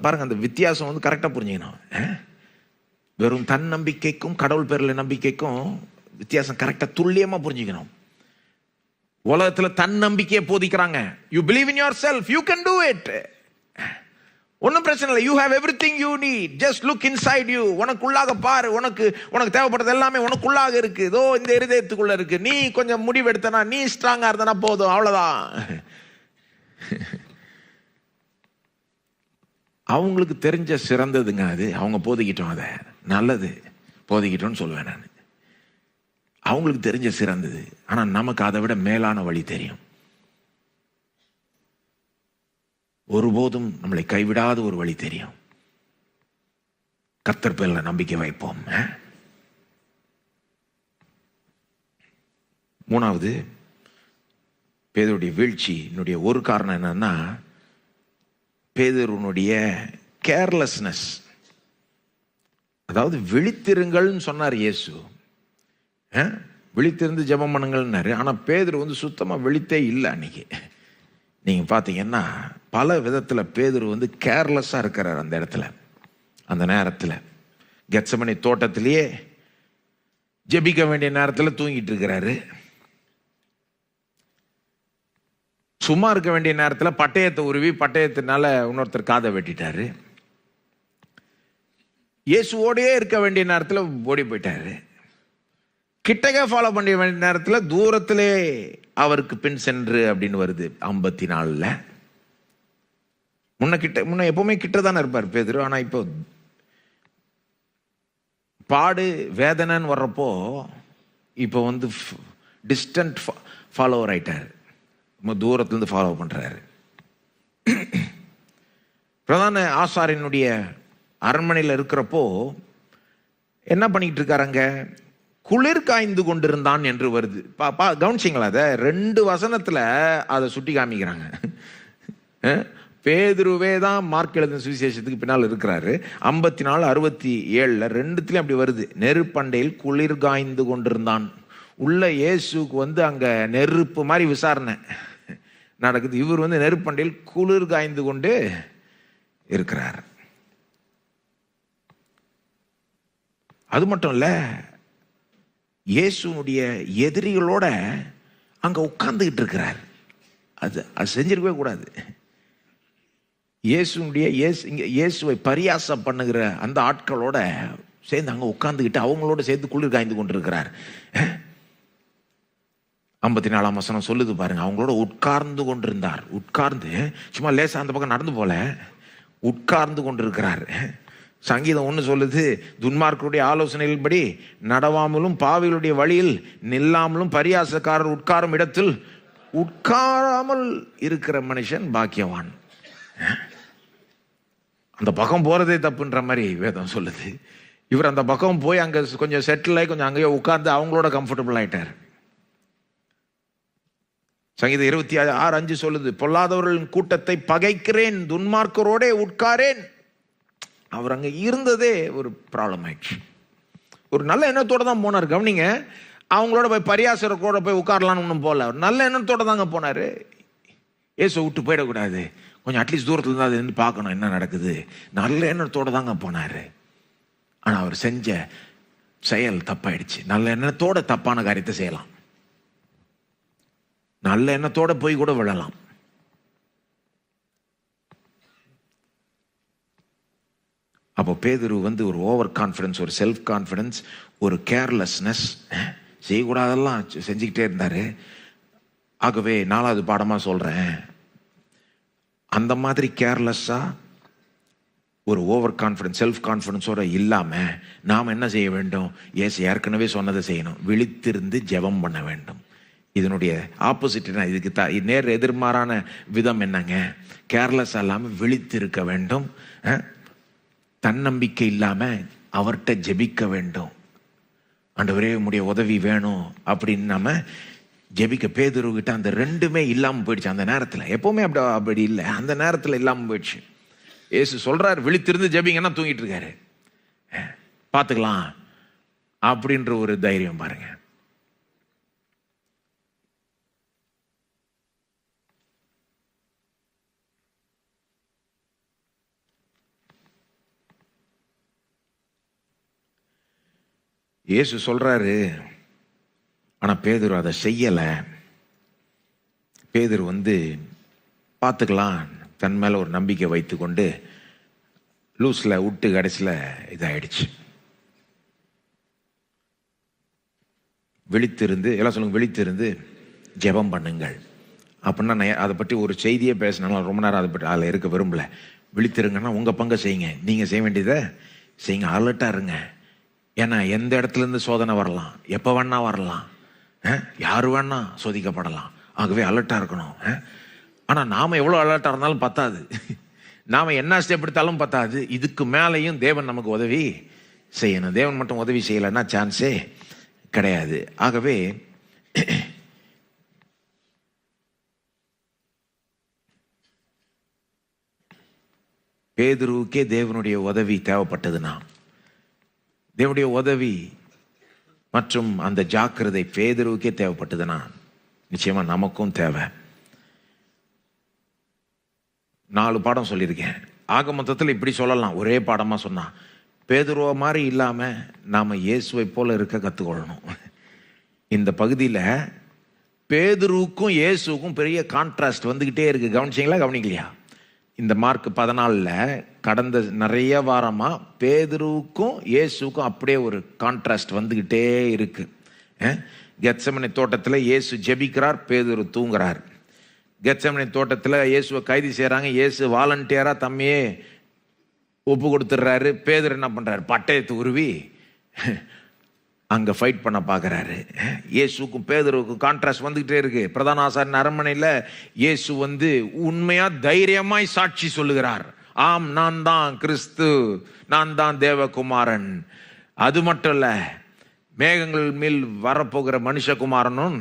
Speaker 1: பாருங்க, அந்த வித்தியாசம் கரெக்டா புரிஞ்சுக்கணும். வெறும் தன் நம்பிக்கைக்கும் கடவுள் பேரில் நம்பிக்கைக்கும் வித்தியாசம் கரெக்டா துல்லியமா புரிஞ்சுக்கணும். உலகத்துல தன் நம்பிக்கையை போதிக்கிறாங்க. You believe in yourself, you can do it. ஒன்றும் பிரச்சனை இல்லை. You have everything you need, just look inside you. உனக்குள்ளாக பாரு, உனக்கு தேவைப்படுறது எல்லாமே உனக்குள்ளாக இருக்கு. இதோ இந்த இருதயத்துக்குள்ள இருக்கு. நீ கொஞ்சம் முடிவு எடுத்தனா, நீ ஸ்ட்ராங்கா இருந்தனா போதும், அவ்வளவுதான். அவங்களுக்கு தெரிஞ்ச சிறந்ததுங்க அது. அவங்க போதிக்கிட்டோம், அதை நல்லது போதிக்கிட்டோன்னு சொல்லுவேன் நான். அவங்களுக்கு தெரிஞ்ச சிறந்தது. ஆனா நமக்கு அதை விட மேலான வழி தெரியும். ஒருபோதும் நம்மளை கைவிடாத ஒரு வழி தெரியும். கர்த்தர் பேர்ல நம்பிக்கை வைப்போம். மூணாவது, பேதுருடைய வீழ்ச்சியினுடைய ஒரு காரணம் என்னன்னா, பேதுருனுடைய கேர்லெஸ்னஸ். அதாவது விழித்திருங்கள்னு சொன்னார் இயேசு, விழித்திருந்து ஜெபம் பண்ணுங்கள்னாரு. ஆனா பேதுரு வந்து சுத்தமா விழித்தே இல்லை அன்னைக்கு. நீங்க பாத்தீங்கன்னா பல விதத்துல பேதுரு வந்து கேர்லெஸ்ஸா இருக்கிறார் அந்த இடத்துல. அந்த நேரத்தில் கெத்சமனி தோட்டத்திலேயே ஜெபிக்க வேண்டிய நேரத்தில் தூங்கிட்டு இருக்கிறாரு. சும்மா இருக்க வேண்டிய நேரத்தில் பட்டயத்தை உருவி பட்டயத்தினால இன்னொருத்தர் காதை வெட்டிட்டாரு. இயேசுவோடையே இருக்க வேண்டிய நேரத்தில் ஓடி போயிட்டாரு. கிட்டக்க ஃபாலோ பண்ண வேண்டிய நேரத்தில் தூரத்திலே அவருக்கு பின் சென்று அப்படின்னு வருது 54. முன்ன எப்பவுமே கிட்ட தானே இருப்பார் பேதுரு. ஆனா இப்போ பாடு வேதனைன்னு வர்றப்போ இப்போ வந்து டிஸ்டன்ட் ஃபாலோவர் ஆயிட்டார். தூரத்திலிருந்து ஃபாலோ பண்றாரு. பிரதான ஆசாரியனுடைய அரண்மனையில் இருக்கிறப்போ என்ன பண்ணிட்டு இருக்காருங்க? குளிர் காய்ந்து கொண்டிருந்தான் என்று வருது. கவனிச்சிங்களா? அதை 2 வசனத்துல அதை சுட்டி காமிக்கிறாங்க. பேதுருவே தான் மார்க் எழுதின சுவிசேஷத்துக்கு பின்னால் இருக்கிறாரு. 54, 67 ரெண்டுத்துலயும் அப்படி வருது. நெருப்பண்டையில் குளிர் காய்ந்து கொண்டிருந்தான். உள்ள இயேசுக்கு வந்து அங்க நெருப்பு மாதிரி விசாரணை நடக்குது. இவர் வந்து நெருப்பண்டையில் குளிர் காய்ந்து கொண்டு இருக்கிறார். அது மட்டும் இல்ல, இயேசுனுடைய எதிரிகளோட அங்க உட்கார்ந்துகிட்டு இருக்கிறார். அது செஞ்சிருக்கவே கூடாது. இயேசுவை பரியாசம் பண்ணுகிற அந்த ஆட்களோட சேர்ந்து அங்க உட்கார்ந்துகிட்டு அவங்களோட சேர்ந்து குளிர் காய்ந்து கொண்டிருக்கிறார். 54 வசனம் சொல்லுது பாருங்க. அவங்களோட உட்கார்ந்து கொண்டிருந்தார். உட்கார்ந்து சும்மா லேசா அந்த பக்கம் நடந்து போல உட்கார்ந்து கொண்டிருக்கிறார். சங்கீதம் 1 சொல்லுது, துன்மார்க்கருடைய ஆலோசனையின்படி நடவாமலும் பாவிகளுடைய வழியில் நில்லாமலும் பரியாசக்காரர் உட்காரும் இடத்தில் உட்காராமல் இருக்கிற மனுஷன் பாக்கியவான். அந்த பக்கம் போறதே தப்புன்ற மாதிரி வேதம் சொல்லுது. இவர் அந்த பக்கம் போய் அங்க கொஞ்சம் செட்டில் ஆகி கொஞ்சம் அங்கேயே உட்கார்ந்து அவங்களோட கம்ஃபர்டபுள் ஆயிட்டார். சங்கீதம் 26:5 சொல்லுது, பொல்லாதவர்களின் கூட்டத்தை பகைக்கிறேன், துன்மார்க்கரோட உட்காரேன். அவர் அங்க இருந்ததே ஒரு ப்ராப்ளம் ஆயிடுச்சு. ஒரு நல்ல எண்ணத்தோட தான் போனார். கவனிங்க, அவங்களோட போய் பரியாசரோட போய் உட்காரலான்னு ஒன்றும் போல. ஒரு நல்ல எண்ணத்தோட தாங்க போனாரு. ஏசு விட்டு போயிடக்கூடாது, கொஞ்சம் அட்லீஸ்ட் தூரத்துல இருந்து அது இருந்து பார்க்கணும் என்ன நடக்குது. நல்ல எண்ணத்தோட தாங்க போனாரு. ஆனா அவர் செஞ்ச செயல் தப்பாயிடுச்சு. நல்ல எண்ணத்தோட தப்பான காரியத்தை செய்யலாம், நல்ல எண்ணத்தோட போய் கூட விழலாம். அப்போ பேதுரு வந்து ஒரு ஓவர் கான்ஃபிடன்ஸ், ஒரு செல்ஃப் கான்ஃபிடன்ஸ், ஒரு கேர்லெஸ்னஸ், செய்யக்கூடாதெல்லாம் செஞ்சுக்கிட்டே இருந்தாரு. ஆகவே 4வது பாடமா சொல்றேன், அந்த மாதிரி கேர்லெஸ்ஸா ஒரு ஓவர் கான்ஃபிடன்ஸ், செல்ஃப் கான்ஃபிடன்ஸோட இல்லாம நாம் என்ன செய்ய வேண்டும்? இயேசு ஏற்கனவே சொன்னதை செய்யணும். விழித்திருந்து ஜெபம் பண்ண வேண்டும். இதனுடைய ஆப்போசிட் என்ன? இதுக்கு நேர் எதிர்மாறான விதம் என்னங்க? கேர்லெஸ் இல்லாம விழித்திருக்க வேண்டும். தன்னம்பிக்கை இல்லாம அவர்கிட்ட ஜெபிக்க வேண்டும். ஆண்டவரே உம்முடைய உதவி வேணும் அப்படின்னு நம்ம ஜெபிக்க. பேதுருகிட்ட அந்த 2மே இல்லாம போயிடுச்சு அந்த நேரத்தில். எப்பவுமே அப்படி இல்லை, அந்த நேரத்தில் இல்லாம போயிடுச்சு. ஏசு சொல்றாரு, விழித்திருந்து ஜெபிங்கன்னா தூங்கிட்டு இருக்காரு, பார்த்துக்கலாம் அப்படின்ற ஒரு தைரியம் பாருங்க. இயேசு சொல்றாரு, ஆனா பேதுரு அதை செய்யல. பேதுரு வந்து பார்த்துக்கலாம் தன் மேல ஒரு நம்பிக்கை வைத்து கொண்டு லூஸில் விட்டு கடைசியில் இதாகிடுச்சு. விழித்திருந்து, எல்லாம் சொல்லுங்க, விழித்திருந்து ஜெபம் பண்ணுங்கள் அப்படின்னா நான் அதை பற்றி ஒரு செய்தியே பேசினாலும் ரொம்ப நேரம் அதை பற்றி அதில் இருக்க விரும்பலை. விழித்திருங்கன்னா உங்கள் பங்கை செய்யுங்க, நீங்கள் செய்ய வேண்டியதை செய்யுங்க, அலர்ட்டாக இருங்க. ஏன்னா எந்த இடத்துலேருந்து சோதனை வரலாம், எப்போ வேணா வரலாம், யார் வேணா சோதிக்கப்படலாம். ஆகவே அலர்ட்டாக இருக்கணும். ஆனால் நாம் எவ்வளோ அலர்ட்டாக இருந்தாலும் பத்தாது, நாம் என்ன ஸ்டெப் எடுத்தாலும் பத்தாது. இதுக்கு மேலேயும் தேவன் நமக்கு உதவி செய்யணும். தேவன் மட்டும் உதவி செய்யலைன்னா சான்ஸே கிடையாது. ஆகவே பேதுருவுக்கே தேவனுடைய உதவி தேவைப்பட்டதுன்னா, தேவனுடைய உதவி மற்றும் அந்த ஜாக்கிரதை பேதுருவுக்கே தேவைப்பட்டதுன்னா நிச்சயமா நமக்கும் தேவை. 4 பாடம் சொல்லியிருக்கேன். ஆக மொத்தத்தில் இப்படி சொல்லலாம், ஒரே பாடமாக சொன்னா, பேதுருவ மாதிரி இல்லாமல் நாம் இயேசுவை போல இருக்க கற்றுக்கொள்ளணும். இந்த பகுதியில் பேதுருவுக்கும் இயேசுக்கும் பெரிய கான்ட்ராஸ்ட் வந்துக்கிட்டே இருக்குது. கவனிச்சிங்களா கவனிக்கலையா? இந்த மார்க் 14 கடந்த நிறைய வாரமாக பேதுருவுக்கும் இயேசுக்கும் அப்படியே ஒரு கான்ட்ராஸ்ட் வந்துக்கிட்டே இருக்கு. கெத்செமனே தோட்டத்தில் இயேசு ஜெபிக்கிறார், பேதுரு தூங்குறார். கெத்செமனே தோட்டத்தில் இயேசுவை கைது செய்கிறாங்க. இயேசு வாலண்டியராக தம்மையே ஒப்பு கொடுத்துட்றாரு. பேதுரு என்ன பண்ணுறாரு? பட்டயத்தை உருவி அங்கே ஃபைட் பண்ண பார்க்குறாரு. இயேசுக்கும் பேதுருவுக்கும் கான்ட்ராஸ்ட் வந்துக்கிட்டே இருக்கு. பிரதான ஆசாரியன் அரண்மனையில் இயேசு உண்மையாக தைரியமாய் சாட்சி சொல்லுகிறார். ஆம், நான் தான் கிறிஸ்து, நான் தான் தேவகுமாரன். அது மட்டும் இல்லை, மேகங்கள் மேல் வரப்போகிற மனுஷகுமாரனும்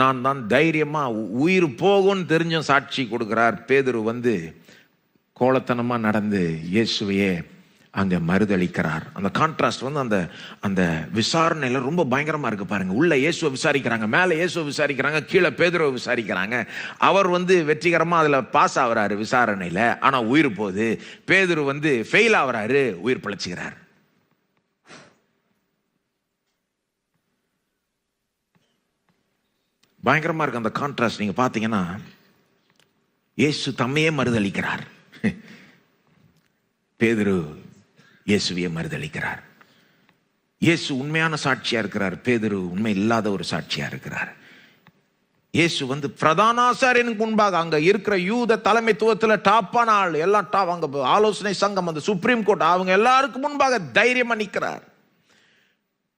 Speaker 1: நான் தான். தைரியமாக உயிர் போகும்னு தெரிஞ்சும் சாட்சி கொடுக்குறார். பேதுரு கோலத்தனமாக நடந்து இயேசுவையே அங்கே மறுதளிக்கிறார். அந்த கான்ட்ராஸ்ட் அந்த அந்த விசாரணையில் ரொம்ப பயங்கரமாக இருக்கு பாருங்க. உள்ள இயேசுவை விசாரிக்கிறாங்க, மேலே இயேசுவை விசாரிக்கிறாங்க, கீழே பேதுருவை விசாரிக்கிறாங்க. அவர் வெற்றிகரமாக அதில் பாஸ் ஆகிறாரு விசாரணையில், ஆனால் உயிர் போகுது. பேதுரு ஃபெயில் ஆகிறாரு, உயிர் பிழைச்சிக்கிறார். பயங்கரமாக இருக்கு அந்த கான்ட்ராஸ்ட். நீங்கள் பார்த்தீங்கன்னா இயேசு தம்மையே மறுதளிக்கிறார், பேதுரு இயேசுவையே மறுதளிக்கிறார். இயேசு உண்மையான சாட்சியா இருக்கிறார், பேதுரு உண்மை இல்லாத ஒரு சாட்சியா இருக்கிறார். இயேசு பிரதான ஆசாரியனுக்கு முன்பாக அங்க இருக்கிற யூத தலைமைத்துவத்தில் டாப்பான ஆள், எல்லாம் டாப், அங்க ஆலோசனை சங்கம், அந்த சுப்ரீம் கோர்ட், அவங்க எல்லாருக்கும் முன்பாக தைரியமா நிற்கிறார்.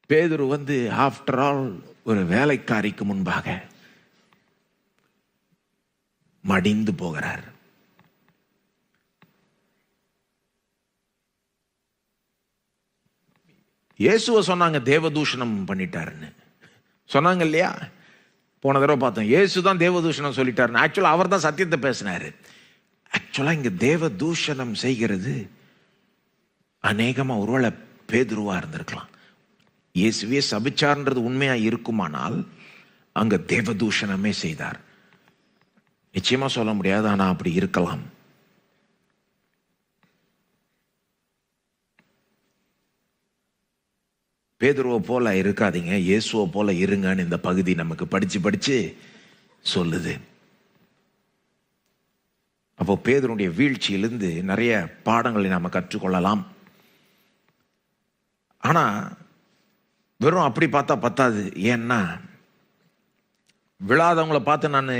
Speaker 1: பேதுரு ஆஃப்டர் ஆல் ஒரு வேலைக்காரிக்கு முன்பாக மடிந்து போகிறார். இயேசுவை சொன்னாங்க தேவதூஷணம் பண்ணிட்டாருன்னு சொன்னாங்க இல்லையா? போன தடவை பார்த்தோம், இயேசு தான் தேவதூஷணம் சொல்லிட்டாருன்னு. ஆக்சுவலாக அவர் தான் சத்தியத்தை பேசினாரு. ஆக்சுவலாக இங்கே தேவதூஷணம் செய்கிறது அநேகமாக ஒருவேளை பேதுருவா இருந்திருக்கலாம். இயேசுவே சபிச்சார்ன்றது உண்மையா இருக்குமானால் அங்க தேவதூஷணமே செய்தார். நிச்சயமா சொல்ல முடியாது, ஆனா அப்படி இருக்கலாம். பேதுருவை போல இருக்காதீங்க, இயேசுவை போல இருங்கன்னு இந்த பகுதி நமக்கு படிச்சு சொல்லுது. அப்போ பேதுருடைய வீழ்ச்சியிலிருந்து நிறைய பாடங்களை நாம கற்றுக்கொள்ளலாம். ஆனா வெறும் அப்படி பார்த்தா பத்தாது. ஏன்னா விழாதவங்களை பார்த்து, நான்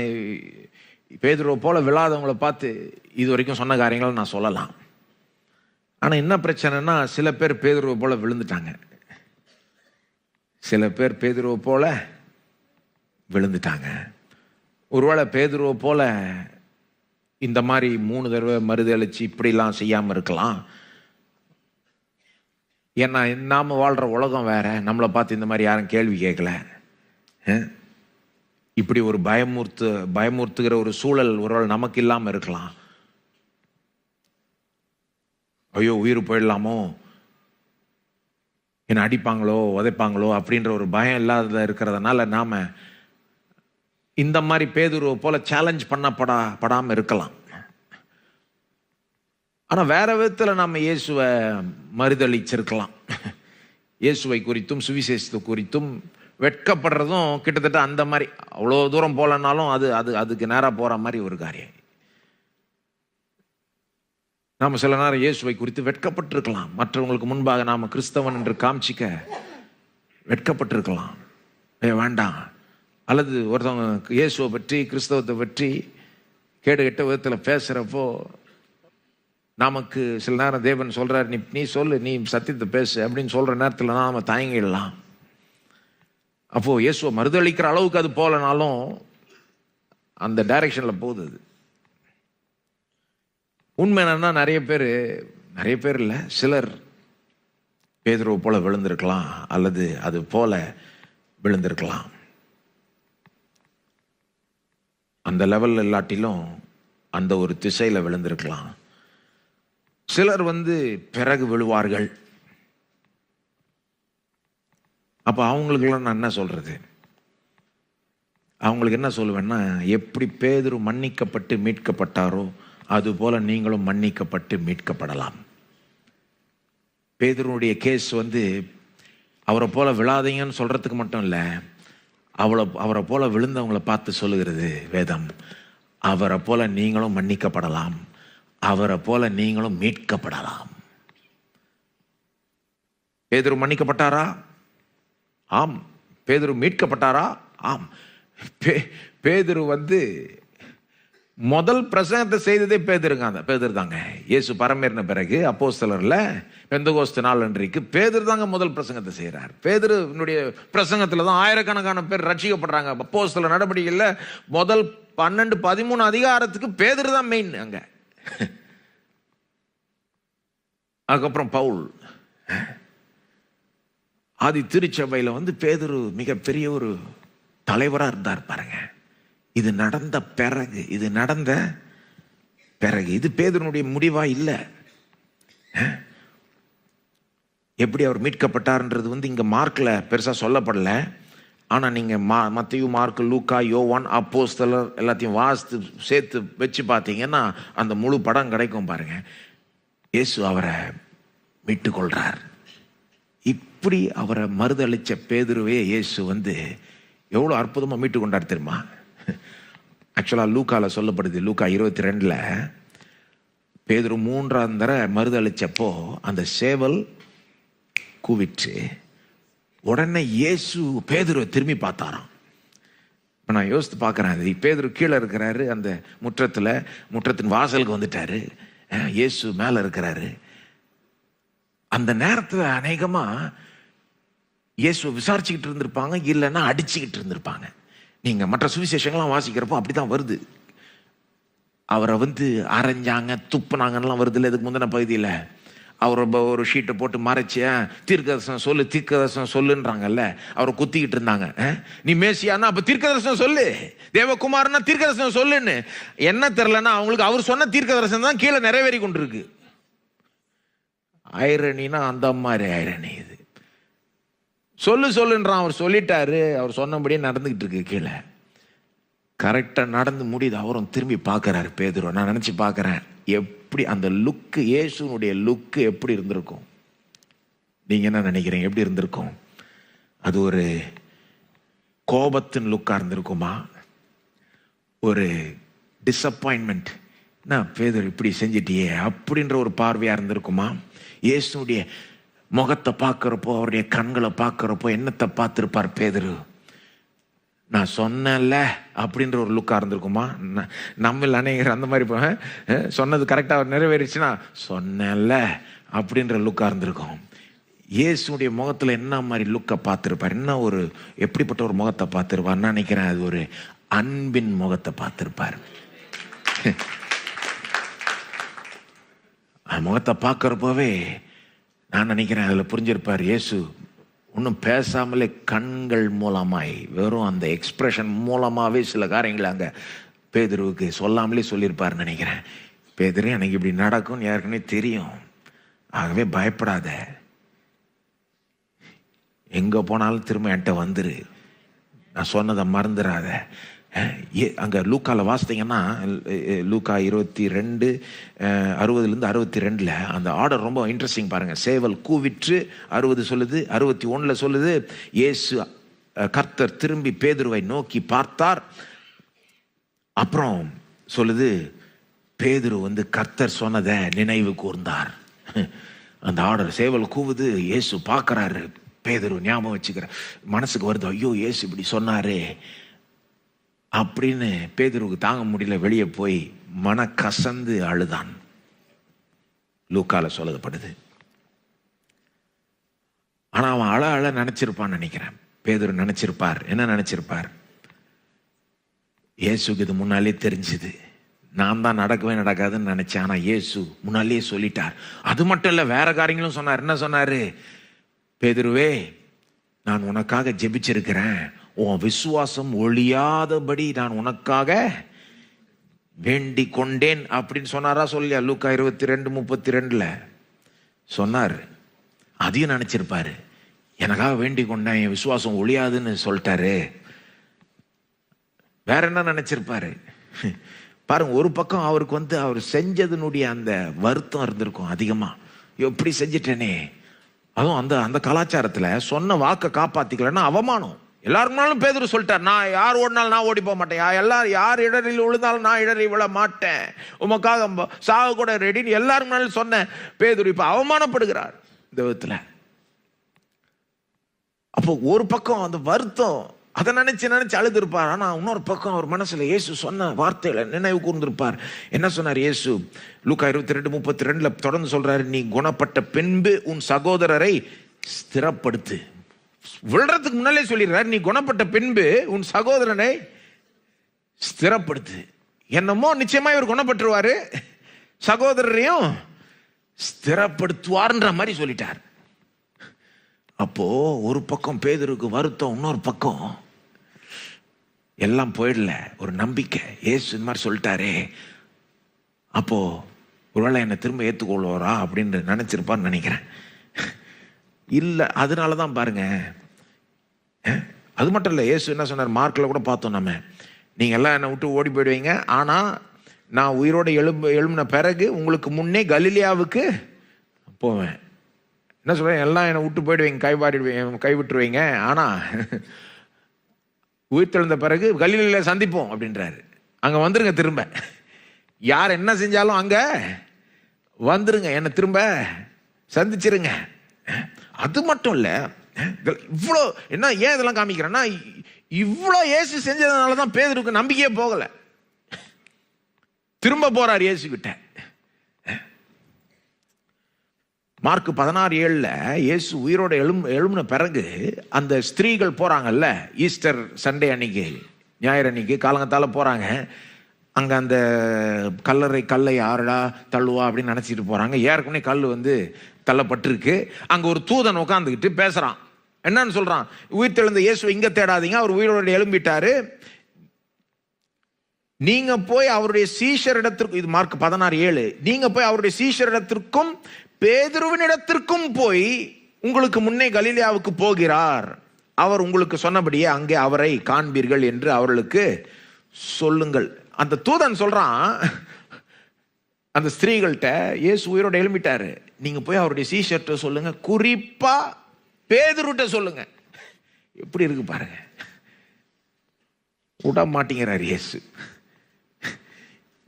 Speaker 1: பேதுருவை போல விழாதவங்களை பார்த்து இது வரைக்கும் சொன்ன காரியங்களை நான் சொல்லலாம். ஆனா என்ன பிரச்சனைனா, சில பேர் பேதுருவை போல விழுந்துட்டாங்க, சில பேர் பேதுருவை போல விழுந்துட்டாங்க. ஒருவேளை பேதுருவை போல இந்த மாதிரி 3 தடவை மறுதளிச்சு இப்படிலாம் செய்யாமல் இருக்கலாம். ஏன்னா நாம் வாழ்கிற உலகம் வேற, நம்மளை பார்த்து இந்த மாதிரி யாரும் கேள்வி கேட்கல. இப்படி ஒரு பயமுறுத்துகிற ஒரு சூழல் ஒருவேளை நமக்கு இல்லாமல் இருக்கலாம். ஐயோ உயிர் போயிடலாமோ, என்னை அடிப்பாங்களோ உதைப்பாங்களோ அப்படின்ற ஒரு பயம் இல்லாத இருக்கிறதுனால நாம் இந்த மாதிரி பேதுருவை போல சேலஞ்ச் படாமல் இருக்கலாம். ஆனால் வேற விதத்தில் நம்ம இயேசுவை மறுதளிச்சிருக்கலாம். இயேசுவை குறித்தும் சுவிசேஷத்தை குறித்தும் வெட்கப்படுறதும் கிட்டத்தட்ட அந்த மாதிரி, அவ்வளோ தூரம் போலனாலும் அதுக்கு நேராக போகிற மாதிரி ஒரு காரியம். நாம் சில நேரம் இயேசுவை குறித்து வெட்கப்பட்டிருக்கலாம். மற்றவங்களுக்கு முன்பாக நாம் கிறிஸ்தவன் என்று காமிச்சிக்க வெட்கப்பட்டிருக்கலாம். வேண்டாம். அல்லது ஒருத்தவங்க இயேசுவை பற்றி கிறிஸ்தவத்தை பற்றி கேடு கெட்ட விதத்தில் பேசுகிறப்போ நமக்கு சில நேரம் தேவன் சொல்கிறார், நீ சொல்லு, நீ சத்தியத்தை பேசு அப்படின்னு சொல்கிற நேரத்தில் தான் நம்ம தயங்கிடலாம். அப்போது இயேசுவை மறுதளிக்கிற அளவுக்கு அது போகலனாலும் அந்த டைரக்ஷனில் போகுது. அது உண்மை என்னன்னா நிறைய பேர் இல்லை, சிலர் பேதுருவை போல விழுந்திருக்கலாம், அல்லது அது போல விழுந்திருக்கலாம். அந்த லெவலில் இல்லாட்டிலும் அந்த ஒரு திசையில் விழுந்திருக்கலாம். சிலர் பிறகு விழுவார்கள். அப்போ அவங்களுக்கெல்லாம் நான் என்ன சொல்றது? அவங்களுக்கு என்ன சொல்லுவேன்னா, எப்படி பேதுரு மன்னிக்கப்பட்டு மீட்கப்பட்டாரோ அதுபோல நீங்களும் மன்னிக்கப்பட்டு மீட்கப்படலாம். பேதுருடைய கேஸ் அவரை போல விழாதீங்கன்னு சொல்றதுக்கு மட்டும் இல்லை, அவரை போல விழுந்தவங்களை பார்த்து சொல்லுகிறது வேதம். அவரை போல நீங்களும் மன்னிக்கப்படலாம், அவரை போல நீங்களும் மீட்கப்படலாம். பேதுரு மன்னிக்கப்பட்டாரா? ஆம். பேதுரு மீட்கப்பட்டாரா? ஆம். பேதுரு முதல் பிரசங்கத்தை செய்ததே பேதுரு தாங்க. இயேசு பரமேறின பிறகு அப்போஸ்தலர்ல பெந்தகோஸ்து நாள் அன்றைக்கு பேதுரு தாங்க முதல் பிரசங்கத்தை செய்கிறார். பேதுருனுடைய பிரசங்கத்தில் தான் ஆயிரக்கணக்கான பேர் ரட்சிக்கப்படுறாங்க. அப்போஸ்தலர் நடவடிக்கையில் முதல் 12-13 அதிகாரத்துக்கு பேதுரு தான் மெயின் அங்க. அதுக்கப்புறம் பவுல் ஆதி திருச்சபையில் பேதுரு மிகப்பெரிய ஒரு தலைவராக இருந்தார் பாருங்க. இது நடந்த பிறகு இது பேதுருனுடைய முடிவா இல்லை. எப்படி அவர் மீட்கப்பட்டார்ன்றது இங்க மார்க்ல பெருசா சொல்லப்படல. ஆனா நீங்க மத்தேயு, மார்க், லூக்கா, யோவான், அப்போஸ்தலர் எல்லாத்தையும் வாசித்து சேர்த்து வச்சு பார்த்தீங்கன்னா அந்த முழு படம் கிடைக்கும் பாருங்க. இயேசு அவரை மீட்டுக் கொள்றார். இப்படி அவரை மறுதளிச்ச பேதுருவே இயேசு எவ்வளோ அற்புதமாக மீட்டு கொண்டார் தெரியுமா? ஆக்சுவலாக லூக்காவில் சொல்லப்படுது. லூக்கா 22 பேதுரு 3ஆம் தடவை மறுதளிச்சப்போ அந்த சேவல் கூவிட்டு உடனே இயேசு பேதுருவை திரும்பி பார்த்தாராம். இப்போ நான் யோசித்து பார்க்குறேன், பேதுரு கீழே இருக்கிறாரு, அந்த முற்றத்தின் வாசலுக்கு வந்துட்டாரு, இயேசு மேலே இருக்கிறாரு. அந்த நேரத்தில் அநேகமாக இயேசுவை விசாரிச்சுக்கிட்டு இருந்திருப்பாங்க, இல்லைன்னா அடிச்சுக்கிட்டு இருந்திருப்பாங்க. நீங்கள் மற்ற சுவிசேஷங்கள்லாம் வாசிக்கிறப்போ அப்படி தான் வருது. அவரை அரைஞ்சாங்க, துப்புனாங்கலாம் வருது இல்லை இதுக்கு முந்தின பகுதியில். அவர் ஒரு ஷீட்டை போட்டு மறைச்சி தீர்க்கதரிசனம் சொல்லுன்றாங்கல்ல, அவரை குத்திக்கிட்டு இருந்தாங்க. நீ மேசியானா அப்போ தீர்க்கதரிசனம் சொல்லு, தேவகுமாரனா தீர்க்கதரிசனம் சொல்லுன்னு. என்ன தெரிலன்னா அவங்களுக்கு அவர் சொன்ன தீர்க்கதரிசனம் தான் கீழே நிறைவேறி கொண்டிருக்கு. ஐரணினா அந்த மாதிரி ஐரணி. இது சொல்லுன்றான். அவர் சொல்லிட்டாரு, அவர் சொன்னபடியே நடந்துகிட்டு இருக்கு. கீழே கரெக்டாக நடந்து முடியுது. அவரும் திரும்பி பார்க்குறாரு பேதுரு. நான் நினச்சி பார்க்குறேன், எப்படி அந்த லுக்கு, இயேசுனுடைய லுக்கு எப்படி இருந்திருக்கும்? நீங்கள் என்ன நினைக்கிறீங்க? எப்படி இருந்திருக்கும்? அது ஒரு கோபத்தின் லுக்காக இருந்திருக்குமா? ஒரு டிஸப்பாயின்மெண்ட், நான் பேதுரு இப்படி செஞ்சிட்டியே அப்படின்ற ஒரு பார்வையாக இருந்திருக்குமா? இயேசுடைய முகத்தை பார்க்குறப்போ, அவருடைய கண்களை பார்க்குறப்போ என்னத்தை பார்த்துருப்பார் பேதுரு? நான் சொன்னேன்ல அப்படின்ற ஒரு லுக்காக இருந்திருக்குமா? நம்ம அநேகர் அந்த மாதிரி சொன்னது கரெக்டாக நிறைவேறிச்சுன்னா சொன்னேன்ல அப்படின்ற லுக்காக இருந்திருக்கும். இயேசுடைய முகத்தில் என்ன மாதிரி லுக்கை பார்த்துருப்பார்? என்ன ஒரு எப்படிப்பட்ட ஒரு முகத்தை பார்த்துருப்பார்? நான் நினைக்கிறேன் அது ஒரு அன்பின் முகத்தை பார்த்துருப்பார். முகத்தை பார்க்குறப்போவே நான் நினைக்கிறேன் அதில் புரிஞ்சிருப்பார் இயேசு ஒன்றும் பேசாமலே கண்கள் மூலமாய், வெறும் அந்த எக்ஸ்பிரஷன் மூலமாகவே சில காரியங்களை அங்கே பேதுருவுக்கு சொல்லாமலே சொல்லியிருப்பார்னு நினைக்கிறேன். பேதுரு, எனக்கு இப்படி நடக்கும்னு யாருக்குன்னே தெரியும், ஆகவே பயப்படாத, எங்கே போனாலும் திரும்ப என்கிட்ட வந்துரு, நான் சொன்னதை மறந்துடாத. அங்கே லூக்காவில் வாசித்தீங்கன்னா லூக்கா 22 60 62 அந்த ஆர்டர் ரொம்ப இன்ட்ரெஸ்டிங் பாருங்கள். சேவல் கூவிற்று 60 சொல்லுது, 61 சொல்லுது இயேசு கர்த்தர் திரும்பி பேதுருவை நோக்கி பார்த்தார். அப்புறம் சொல்லுது பேதுரு வந்து கர்த்தர் சொன்னதை நினைவு கூர்ந்தார். அந்த ஆர்டர் சேவல் கூவுது, இயேசு பார்க்குறாரு, பேதுரு ஞாபகம் வச்சுக்கிற மனசுக்கு வருது, ஐயோ இயேசு இப்படி சொன்னாரு அப்படின்னு. பேதுருக்கு தாங்க முடியல, வெளியே போய் மன கசந்து அழுதான். லூக்கால சொல்லப்படுது. ஆனா அவன் அழ அழ நினைச்சிருப்பான்னு நினைக்கிறேன். பேதுரு நினைச்சிருப்பார், என்ன நினைச்சிருப்பார், இயேசுக்கு இது முன்னாலே தெரிஞ்சுது, நான் தான் நடக்கவே நடக்காதுன்னு நினைச்சேன், ஆனா இயேசு முன்னாலே சொல்லிட்டார். அது மட்டும் இல்ல, வேற காரியங்களும் சொன்னார். என்ன சொன்னாரு, பேதுருவே நான் உனக்காக ஜெபிச்சிருக்கிறேன், உன் விசுவாசம் ஒழியாதபடி நான் உனக்காக வேண்டிக் கொண்டேன் அப்படின்னு சொன்னாரா சொல்லியா? லூக்கா 22:32 சொன்னார். அதையும் நினைச்சிருப்பாரு, எனக்காக வேண்டிக் கொண்டேன், என் விசுவாசம் ஒழியாதுன்னு சொல்லிட்டாரு. வேற என்ன நினைச்சிருப்பாரு பாருங்க. ஒரு பக்கம் அவருக்கு வந்து அவர் செஞ்சதுனுடைய அந்த வருத்தம் இருந்திருக்கும் அதிகமா. எப்படி செஞ்சிட்டேனே, அதுவும் அந்த அந்த கலாச்சாரத்துல சொன்ன வாக்கை காப்பாத்திக்கலன்னா அவமானம். எல்லாருனாலும் பேதுரு சொல்லிட்டார், நான் யார் ஓடினாலும் நான் ஓடி போக மாட்டேன், எல்லாரும் யார் இடரில் விழுந்தாலும் நான் இடறி விழ மாட்டேன், உமக்காக சாக கூட ரெடின்னு எல்லாரும் சொன்ன பேதுரு இப்ப அவமானப்படுகிறார் இந்த விதத்துல. அப்போ ஒரு பக்கம் அந்த வருத்தம் அதை நினைச்சு நினைச்சு அழுது இருப்பார். ஆனா இன்னொரு பக்கம் அவர் மனசுல இயேசு சொன்ன வார்த்தைகளை நினைவு கூர்ந்திருப்பார். என்ன சொன்னார் இயேசு? லூக்கா 22:32 தொடர்ந்து சொல்றாரு, நீ குணப்பட்ட பின்பு உன் சகோதரரை ஸ்திரப்படுத்து. விழுறதுக்கு முன்னாலே சொல்லிடுறாரு, நீ குணப்பட்ட பின்பு உன் சகோதரனை ஸ்திரப்படுத்து. என்னமோ நிச்சயமா இவர் குணப்பட்டுருவாரு, சகோதரரையும் ஸ்திரப்படுத்துவார்ன்ற மாதிரி சொல்லிட்டார். அப்போ ஒரு பக்கம் பேதுருக்கு வருத்தம், இன்னொரு பக்கம் எல்லாம் போயிடல, ஒரு நம்பிக்கை. இயேசு இந்த மாதிரி சொல்லிட்டாரே, அப்போ ஒருவேளை என்னை திரும்ப ஏற்றுக்கொள்வாரா அப்படின்னு நினைச்சிருப்பான்னு நினைக்கிறேன். இல்லை, அதனாலதான் பாருங்க. அது மட்டும் இல்லை, இயேசு என்ன சொன்னார், மார்க்கில் கூட பார்த்தோம் நம்ம, நீங்க எல்லாம் என்னை விட்டு ஓடி போயிடுவீங்க, ஆனா நான் உயிரோட எழும்பின பிறகு உங்களுக்கு முன்னே கலிலியாவுக்கு போவேன். என்ன சொல்றேன், எல்லாம் என்னை விட்டு போயிடுவீங்க, கைவிட்டுருவீங்க, ஆனா உயிர் தெழுந்த பிறகு கலிலேயில சந்திப்போம் அப்படின்றாரு. அங்க வந்துருங்க, திரும்ப யார் என்ன செஞ்சாலும் அங்க வந்துருங்க, என்ன திரும்ப சந்திச்சிருங்க. அது மட்டும் இல்ல, இவ்வளோ என்ன ஏன் இதெல்லாம் காமிக்கிறேன்னா, இவ்வளோ இயேசு செஞ்சதுனாலதான் பேதுருக்கு நம்பிக்கையே போகல. திரும்ப போறார் இயேசு கிட்ட. மார்க் 16:7 இயேசு உயிரோட எழும்பின பிறகு அந்த ஸ்திரீகள் போறாங்கல்ல, ஈஸ்டர் சண்டே அன்னைக்கு, ஞாயிறு அன்னைக்கு காலங்கத்தால போறாங்க. அங்க அந்த கல்லை ஆறடா தள்ளுவா அப்படின்னு நினைச்சிட்டு போறாங்க. ஏற்கனவே கல் வந்து தள்ளப்பட்டிருக்கு. அங்க ஒரு தூதன் உட்காந்துக்கிட்டு பேசுறான். என்னன்னு சொல்றான், உயிர் தெழுந்த இயேசு இங்க தேடாதீங்க, அவர் உயிரோட எழும்பிட்டாரு, நீங்க போய் அவருடைய சீஷரிடத்திற்கும், இது மார்க் 16:7, நீங்க போய் அவருடைய சீஷரிடத்திற்கும் பேதுருவினிடத்திற்கும் போய் உங்களுக்கு முன்னே கலிலேயாவுக்கு போகிறார், அவர் உங்களுக்கு சொன்னபடியே அங்கே அவரை காண்பீர்கள் என்று அவர்களுக்கு சொல்லுங்கள். அந்த தூதன் சொல்றான் அந்த ஸ்திரீகள்கிட்ட, இயேசு உயிரோட எழும்பிட்டாரு, நீங்க போய் அவருடைய சீஷர்ட்ட சொல்லுங்க, குறிப்பா பேதுருட்ட சொல்லுங்க. எப்படி இருக்கு பாருங்க, விட மாட்டேங்கிறார் இயேசு.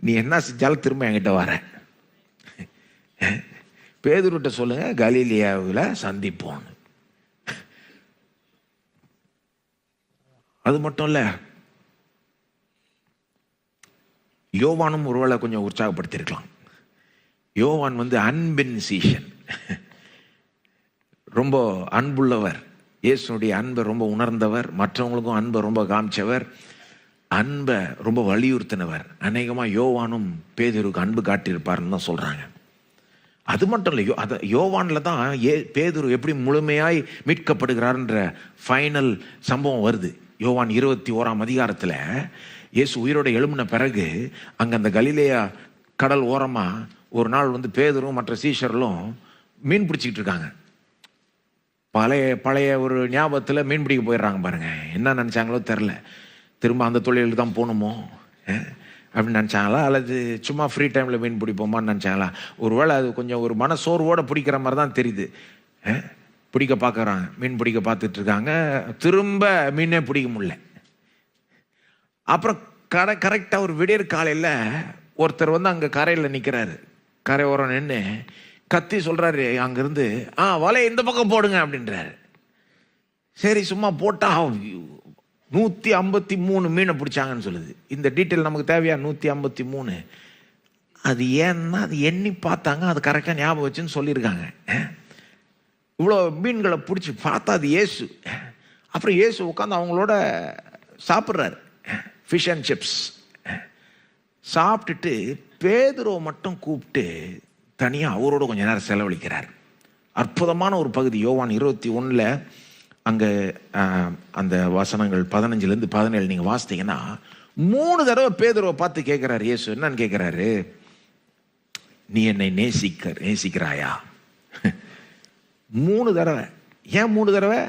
Speaker 1: நீ என்ன செஞ்சாலும் திரும்ப என்கிட்ட வர, பேதுருட்ட சொல்லுங்க, கலிலேயாவில் சந்திப்போம். அது மட்டும் இல்ல, யோவானும் ஒருவேளை கொஞ்சம் உற்சாகப்படுத்திருக்கலாம். யோவான் வந்து அன்பின் சீஷன், ரொம்ப அன்புள்ளவர், இயேசுனுடைய அன்பை ரொம்ப உணர்ந்தவர், மற்றவங்களுக்கும் அன்பை ரொம்ப காமிச்சவர், அன்பை ரொம்ப வலியுறுத்தினவர். அநேகமாக யோவானும் பேதுருக்கு அன்பு காட்டியிருப்பாருன்னு தான் சொல்றாங்க. அது மட்டும் இல்லை, யோவான்ல தான் பேதுரு எப்படி முழுமையாய் மீட்கப்படுகிறார்ன்ற ஃபைனல் சம்பவம் வருது. யோவான் 21 இயேசு உயிரோட எழும்பின பிறகு அங்க அந்த கலிலேயா கடல் ஓரமா ஒரு நாள் வந்து பேதுரும் மற்ற சீஷர்களும் மீன் பிடிச்சிக்கிட்டு இருக்காங்க. பழைய ஒரு ஞாபகத்தில் மீன் பிடிக்க போயிடுறாங்க பாருங்க. என்ன நினைச்சாங்களோ தெரில, திரும்ப அந்த தொழிலுக்கு தான் போகணுமோ அப்படின்னு நினச்சாங்களா, அல்லது சும்மா ஃப்ரீ டைமில் மீன் பிடிப்போமான்னு நினச்சாங்களா? ஒருவேளை அது கொஞ்சம் ஒரு மனசோர்வோடு பிடிக்கிற மாதிரி தான் தெரியுது. பிடிக்க பார்க்குறாங்க, மீன் பிடிக்க பார்த்துட்டு இருக்காங்க, திரும்ப மீனே பிடிக்க முடியல. அப்புறம் கரெக்டாக ஒரு விடியற் காலையில் ஒருத்தர் வந்து அங்கே கரையில் நிற்கிறாரு. கரை ஓரம் நின்று கத்தி சொல்கிறாரு அங்கேருந்து, வலையை இந்த பக்கம் போடுங்க அப்படின்றாரு. சரி சும்மா போட்டா 153 மீனை பிடிச்சாங்கன்னு சொல்லுது. இந்த டீட்டெயில் நமக்கு தேவையா? 153. அது ஏன்னா அது எண்ணி பார்த்தாங்க, அது கரெக்டாக ஞாபகம் வச்சுன்னு சொல்லியிருக்காங்க. இவ்வளோ மீன்களை பிடிச்சி பார்த்தா அது இயேசு. அப்புறம் இயேசு உட்காந்து அவங்களோட சாப்பிட்றாரு ஃபிஷ் அண்ட் சிப்ஸ். சாப்பிட்டுட்டு பேதுருவை மட்டும் கூப்பிட்டு தனியாக அவரோட கொஞ்ச நேரம் செலவழிக்கிறார். அற்புதமான ஒரு பகுதி யோவான் 21 அங்கே அந்த வசனங்கள் 15 17 நீங்கள் வாசித்தீங்கன்னா 3 தடவை பேதுருவை பார்த்து கேட்குறாரு இயேசு. என்னன்னு கேட்குறாரு? நீ என்னை நேசிக்கிறாயா? 3 தடவை. ஏன் 3 தடவை?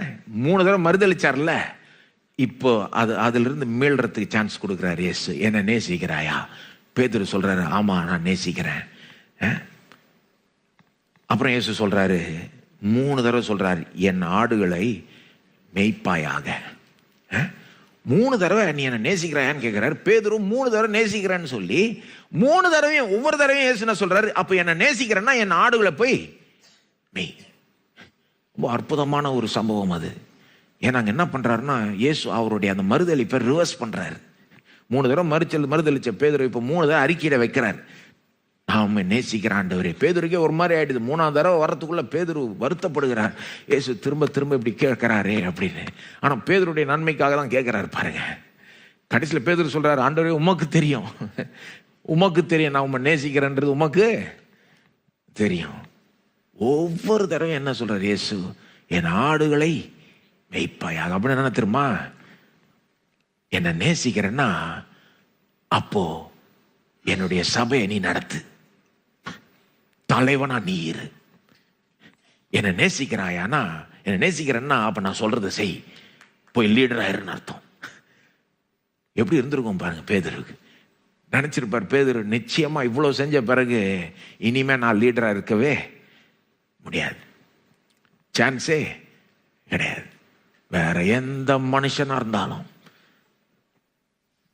Speaker 1: 3 தடவை மறுதளிச்சார்ல, இப்போ அதிலிருந்து மீள்றதுக்கு சான்ஸ் கொடுக்குறாரு இயேசு. என்னை நேசிக்கிறாயா? பேதுரு சொல்றாரு, ஆமா நான் நேசிக்கிறேன். அப்புறம் இயேசு சொல்றாரு, 3 தடவை சொல்றாரு, என் ஆடுகளை மேய்ப்பாயாக. 3 தடவை நீ என்ன நேசிக்கிறாயான்னு கேட்கிறாரு. பேதுரு 3 தடவை நேசிக்கிறேன்னு சொல்லி 3 தடவையும் ஒவ்வொரு தடவையும் இயேசு என்ன சொல்றாரு? அப்ப என்ன நேசிக்கிறேன்னா என் ஆடுகளை போய் மேய். ரொம்ப அற்புதமான ஒரு சம்பவம் அது. ஏன்னா அங்கே என்ன பண்ணுறாருன்னா இயேசு அவருடைய அந்த மறுதளிப்பை ரிவர்ஸ் பண்ணுறாரு. 3 தடவை மறுதளிச்ச பேதுரு இப்போ 3 தடவை அறிக்கையிட வைக்கிறார். நான் நேசிக்கிறேன் ஆண்டவரே. பேதுருக்கே ஒரு மாதிரி ஆயிடுது. 3ஆவது தடவை வரத்துக்குள்ள பேதுரு வருத்தப்படுகிறார். இயேசு திரும்ப திரும்ப இப்படி கேட்கிறாரே அப்படின்னு. ஆனால் பேதுருடைய நன்மைக்காக தான் கேட்கிறாரு பாருங்க. கடைசியில் பேதுரு சொல்றாரு, ஆண்டவரே உமக்கு தெரியும், உமக்கு தெரியும் நான் உண்மை நேசிக்கிறேன்றது உமக்கு தெரியும். ஒவ்வொரு தடவையும் என்ன சொல்றாரு இயேசு? என் ஆடுகளை மேய்ப்பாயாக. அப்படின்னு என்ன தெரியுமா? என்னை நேசிக்கிறேன்னா அப்போ என்னுடைய சபையை நீ நடத்து, தலைவனா நீ இரு. என்னை நேசிக்கிறாயானா, என்னை நேசிக்கிறேன்னா அப்ப நான் சொல்றதை செய், போய் லீடர் ஆயிருன்னு அர்த்தம். எப்படி இருந்திருக்கும் பாருங்க பேதுருக்கு. நினைச்சிருப்பார் பேதுரு, நிச்சயமா இவ்வளவு செஞ்ச பிறகு இனிமே நான் லீடரா இருக்கவே முடியாது, சான்ஸே கிடையாது. வேற எந்த மனுஷனா இருந்தாலும்,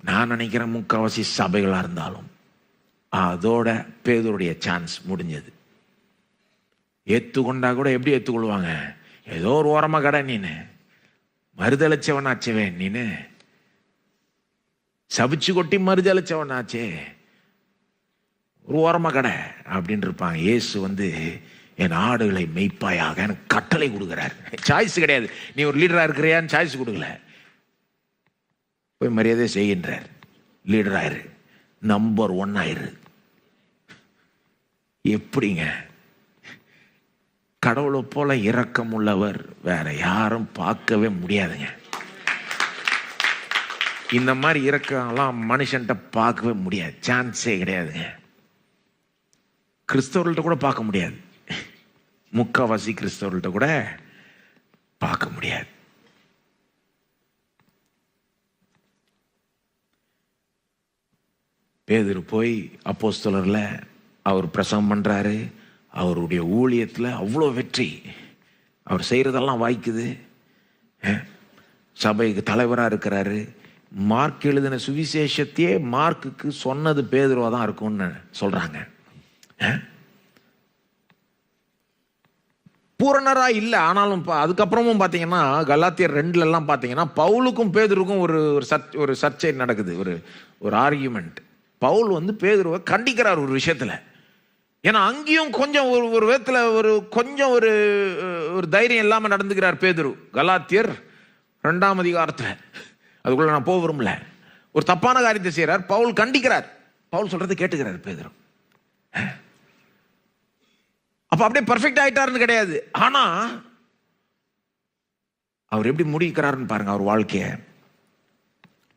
Speaker 1: நான் நினைக்கிற முக்காவாசி சபைகளா இருந்தாலும், அதோட பேதுருடைய சான்ஸ் முடிஞ்சது. ஏத்துக்கொண்டா கூட எப்படி ஏத்துக்கொள்வாங்க? ஏதோ ஒரு ஓரமா கடை, நீனு மறுதளிச்சவனாச்சவே, நீனு சபிச்சு கொட்டி மறுதளிச்சவனாச்சே, ஒரு ஓரமா கடை அப்படின்னு இருப்பாங்க. இயேசு வந்து என் ஆடுகளை மெய்ப்பாயாக எனக்கு கட்டளை கொடுக்கிறார். சாய்ஸ் கிடையாது. நீ ஒரு லீடரா இருக்கிறியான்னு சாய்ஸ் கொடுக்கல, போய் மரியாதை செய்கின்றார். லீடர் ஆயிரு, நம்பர் 1 ஆயிரு. எப்படிங்க? கடவுளை போல இரக்கம் உள்ளவர் வேற யாரும் பார்க்கவே முடியாதுங்க. இந்த மாதிரி இரக்கம்லாம் மனுஷன்ட்ட பார்க்கவே முடியாது, சான்ஸே கிடையாதுங்க. கிறிஸ்தவர்கள்ட்ட கூட பார்க்க முடியாது, முக்காவாசி கிறிஸ்தவர்கள்ட்ட கூட பார்க்க முடியாது. பேதுரு போய் அப்போஸ்தலர்ல அவர் பிரசங்கம் பண்றாரு. அவருடைய ஊழியத்தில் அவ்வளோ வெற்றி, அவர் செய்யறதெல்லாம் வாய்க்குது. சபைக்கு தலைவராக இருக்கிறாரு. மார்க் எழுதின சுவிசேஷத்தையே மார்க்குக்கு சொன்னது பேதுருவா தான் இருக்கும்னு சொல்றாங்க. பூரணரா இல்லை, ஆனாலும் அதுக்கப்புறமும் பார்த்தீங்கன்னா கலாத்தியர் 2 பார்த்தீங்கன்னா பவுலுக்கும் பேதுருக்கும் ஒரு சர்ச்சை நடக்குது, ஒரு ஆர்கியூமெண்ட். பவுல் வந்து பேதுருவை கண்டிக்கிறார் ஒரு விஷயத்துல. ஏன்னா அங்கேயும் கொஞ்சம் ஒரு விதத்தில் கொஞ்சம் ஒரு தைரியம் இல்லாம நடந்துக்கிறார் பேதுரு. கலாத்தியர் 2ஆம் அதிகாரத்தில், அதுக்குள்ள நான் போக விரும்பல, ஒரு தப்பான காரியத்தை செய்யறார். பவுல் கண்டிக்கிறார், பவுல் சொல்றது கேட்டுக்கிறார் பேதுரு. அப்ப அப்படியே பர்ஃபெக்ட் ஆயிட்டாருன்னு கிடையாது, ஆனா அவர் எப்படி முடிக்கிறாருன்னு பாருங்க. அவர் வாழ்க்கைய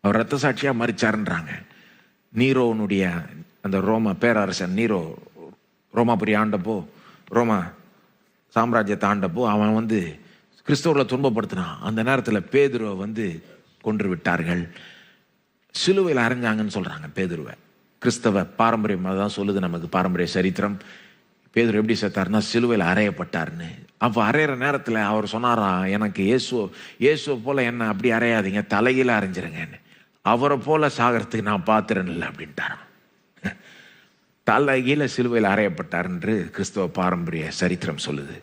Speaker 1: அவர் ரத்த சாட்சியா மரிச்சாருன்றாங்க. நீரோனுடைய அந்த ரோம பேரரசன் நீரோ ரோமாபுரி ஆண்டப்போ, ரோமா சாம்ராஜ்யத்தை ஆண்டப்போ அவன் வந்து கிறிஸ்தவர்களை துன்பப்படுத்தினான். அந்த நேரத்தில் பேதுருவை வந்து கொன்று விட்டார்கள், சிலுவையில் அரைஞ்சாங்கன்னு சொல்றாங்க பேதுருவை. கிறிஸ்தவ பாரம்பரியம் தான் சொல்லுது நமக்கு, பாரம்பரிய சரித்திரம். பேதுரு எப்படி செத்தாருன்னா சிலுவையில் அறையப்பட்டார்னு. அப்போ அறையிற நேரத்தில் அவர் சொன்னாராம், எனக்கு இயேசுவை போல என்ன அப்படி அறையாதீங்க, தலையில அரைஞ்சிருங்கன்னு. அவரை போல சாகிறதுக்கு நான் பாத்திரன் இல்லை அப்படின்ட்டாராம். தலைகீழ சிலுவையில் அறையப்பட்டார் என்று கிறிஸ்தவ பாரம்பரிய சரித்திரம் சொல்லுது.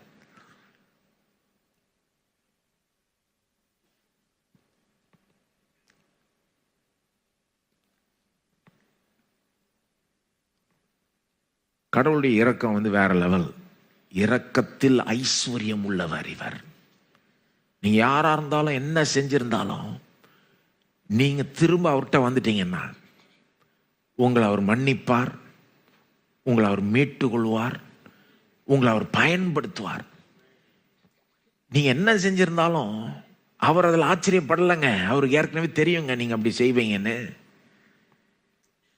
Speaker 1: கடவுளுடைய இரக்கம் வேற லெவல். இரக்கத்தில் ஐஸ்வர்யம் உள்ளவர் இவர். நீங்க யாரா இருந்தாலும் என்ன செஞ்சிருந்தாலும் நீங்க திரும்ப அவர்கிட்ட வந்துட்டீங்கன்னா உங்களை அவர் மன்னிப்பார், உங்களை அவர் மீட்டு கொள்வார், உங்களை அவர் பயன்படுத்துவார். நீங்க என்ன செஞ்சிருந்தாலும் அவர் அதில் ஆச்சரியப்படலைங்க. அவருக்கு ஏற்கனவே தெரியுங்க நீங்க அப்படி செய்வீங்கன்னு.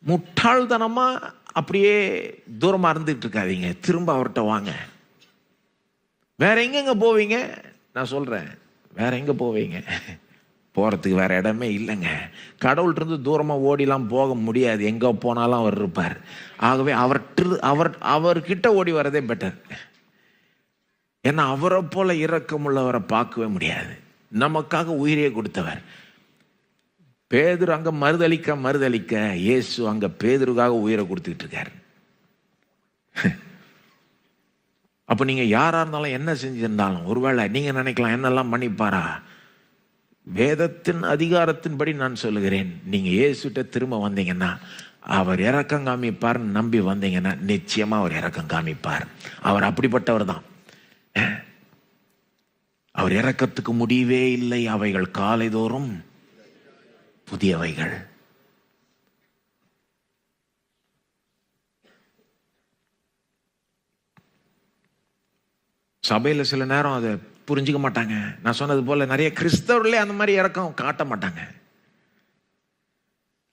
Speaker 1: முட்டாள்தனமா அப்படியே தூரமா இருந்துட்டு இருக்காதீங்க. திரும்ப அவர்கிட்ட வாங்க. வேற எங்கெங்க போவீங்க? நான் சொல்றேன், வேற எங்க போவீங்க? போறதுக்கு வேற இடமே இல்லைங்க. கடவுள்கிட்ட இருந்து தூரமா ஓடிலாம் போக முடியாது. எங்க போனாலும் அவர் இருப்பார். ஆகவே அவர்கிட்ட ஓடி வரதே பெட்டர். ஏன்னா அவரை போல இரக்கமுள்ளவரை பார்க்கவே முடியாது. நமக்காக உயிரையே கொடுத்தவர். பேதுரு அங்க மறுதளிக்க இயேசு அங்க பேதுருக்காக உயிரை கொடுத்துட்டு இருக்காரு. அப்ப நீங்க யாரா இருந்தாலும் என்ன செஞ்சிருந்தாலும் ஒருவேளை நீங்க நினைக்கலாம் என்னெல்லாம் மன்னிப்பாரா? வேதத்தின் அதிகாரத்தின்படி நான் சொல்லுகிறேன், நீங்க இயேசுட்ட திரும்ப வந்தீங்கன்னா அவர் இரக்கம் காமிப்பார். நம்பி வந்தீங்கன்னா நிச்சயமா அவர் இரக்கம் காமிப்பார். அவர் அப்படிப்பட்டவர் தான். அவர் இரக்கத்துக்கு முடிவே இல்லை. அவைகள் காலைதோறும் புதியவைகள். சபையில சில நேரம் அதை புரிஞ்சுக்க மாட்டாங்க. நான் சொன்னது போல நிறைய கிறிஸ்தவர்களே அந்த மாதிரி இரக்கம் காட்ட மாட்டாங்க.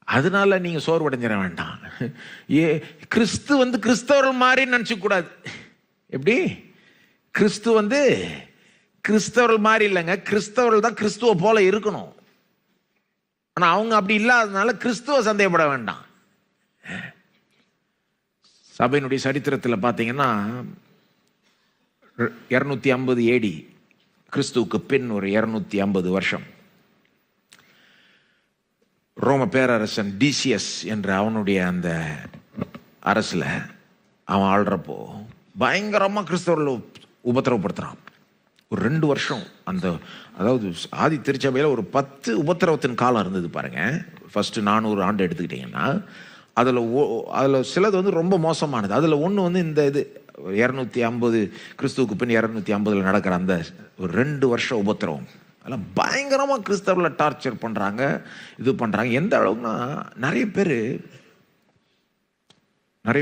Speaker 1: அதனால நீங்க சோர்வடைஞ்சிட வேண்டாம். கிறிஸ்து கிறிஸ்தவர்கள் மாதிரி நினைச்சு கூடாது. எப்படி? கிறிஸ்து கிறிஸ்தவர்கள் மாதிரி இல்லைங்க. கிறிஸ்தவர்கள் தான் கிறிஸ்துவ போல இருக்கணும். ஆனா அவங்க அப்படி இல்லாததுனால கிறிஸ்துவ சந்தேகப்பட வேண்டாம். சபையினுடைய சரித்திரத்தில் பார்த்தீங்கன்னா 250 AD, கிறிஸ்துவுக்கு பின் ஒரு 250 வருஷம், ரோம பேரரசன் டிசியஸ் என்ற அவனுடைய அந்த அரசுல அவன் ஆள்றப்போ பயங்கரமா கிறிஸ்தவர்கள் உபத்திரவப்படுத்துறான். ஒரு 2 வருஷம் அதாவது ஆதி திருச்சபையில் ஒரு 10 உபத்திரவத்தின் காலம் இருந்தது பாருங்க. ஃபர்ஸ்ட் 400 ஆண்டு எடுத்துக்கிட்டீங்கன்னா அதில் சிலது ரொம்ப மோசமானது. அதில் ஒன்று இந்த இது 250 கிறிஸ்துவுக்கு பின் 250 நடக்கிற அந்த ஒரு 2 வருஷம் உபத்திரவம். அதெல்லாம் பயங்கரமாக கிறிஸ்தவர்களை டார்ச்சர் பண்ணுறாங்க, இது பண்ணுறாங்க. எந்த அளவுக்குன்னா நிறைய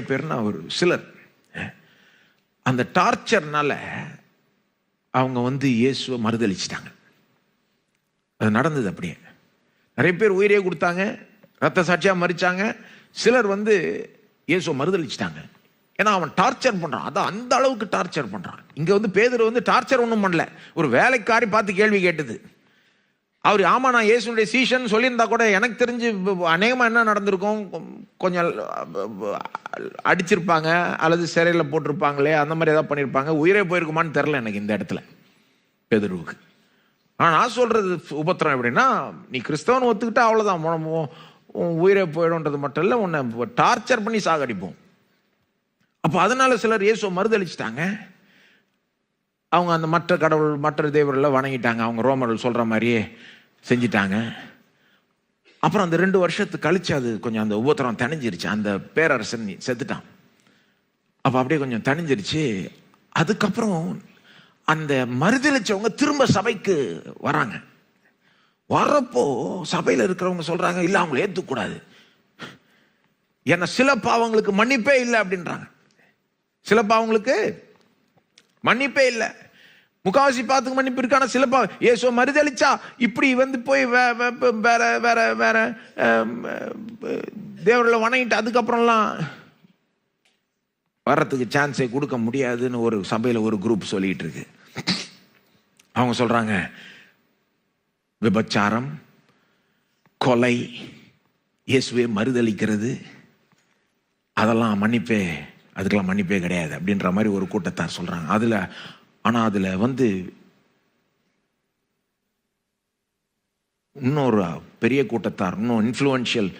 Speaker 1: பேர்னா ஒரு சிலர் அந்த டார்ச்சர்னால அவங்க இயேசுவை மறுதளிச்சிட்டாங்க. அது நடந்தது. அப்படியே நிறைய பேர் உயிரே கொடுத்தாங்க, ரத்த சாட்சியா மறிச்சாங்க. சிலர் இயேசுவை மறுதளிச்சிட்டாங்க. ஏன்னா அவன் டார்ச்சர் பண்றான். அதான் அந்த அளவுக்கு டார்ச்சர் பண்றான். இங்க பேதுரு டார்ச்சர் ஒன்றும் பண்ணல. ஒரு வேலைக்காரி பார்த்து கேள்வி கேட்டது. அவர் ஆமா நான் இயேசுடைய சீஷன் சொல்லியிருந்தா கூட எனக்கு தெரிஞ்சு அநேகமா என்ன நடந்திருக்கும், கொஞ்சம் அடிச்சிருப்பாங்க அல்லது சிறையில் போட்டிருப்பாங்களே, அந்த மாதிரி ஏதாவது பண்ணியிருப்பாங்க. உயிரே போயிருக்குமான்னு தெரில எனக்கு இந்த இடத்துல பேதுருவுக்கு. ஆனால் நான் சொல்றது உபத்திரம் எப்படின்னா, நீ கிறிஸ்தவன் ஒத்துக்கிட்டா அவ்வளோதான், உயிரே போயிடும்ன்றது மட்டும் இல்லை, உன்னை டார்ச்சர் பண்ணி சாகடிப்போம். அப்போ அதனால சிலர் இயேசுவை மறுதளிச்சிட்டாங்க. அவங்க அந்த மற்ற கடவுள் மற்ற தேவர்களை வணங்கிட்டாங்க. அவங்க ரோமர்கள் சொல்ற மாதிரியே செஞ்சிட்டாங்க. அப்புறம் அந்த 2 வருஷத்துக்கு கழிச்சு அது கொஞ்சம் அந்த உபத்திரம் தணிஞ்சிருச்சு. அந்த பேரரசன் செத்துட்டான். அப்போ அப்படியே கொஞ்சம் தணிஞ்சிருச்சு. அதுக்கப்புறம் அந்த மறுதளிச்சவங்க திரும்ப சபைக்கு வராங்க. வர்றப்போ சபையில் இருக்கிறவங்க சொல்றாங்க, இல்லை அவங்களை ஏற்றுக்கூடாது, ஏன்னா சில பாவங்களுக்கு மன்னிப்பே இல்லை அப்படின்றாங்க. சில பாவங்களுக்கு மன்னிப்பே இல்லை. முக்காவாசி பாவத்துக்கு மன்னிப்பு இருக்கான சில பாவம் இயேசுவை மறுதளிச்சா இப்படி போய் வேற வேற வேற தேவர்களை வணங்கிட்டு அதுக்கப்புறம்லாம் வர்றதுக்கு சான்ஸே கொடுக்க முடியாதுன்னு ஒரு சபையில் ஒரு குரூப் சொல்லிட்டு இருக்கு. அவங்க சொல்றாங்க, விபச்சாரம், கொலை, இயேசுவை மறுதளிக்கிறது, அதெல்லாம் அதுக்கெல்லாம் மன்னிப்பே கிடையாது அப்படின்ற மாதிரி ஒரு கூட்டத்தார் சொல்றாங்க. ஆனா அதுல இன்னொரு பெரிய கூட்டத்தார், இன்னும் இன்ஃப்ளூயன்ஷியல்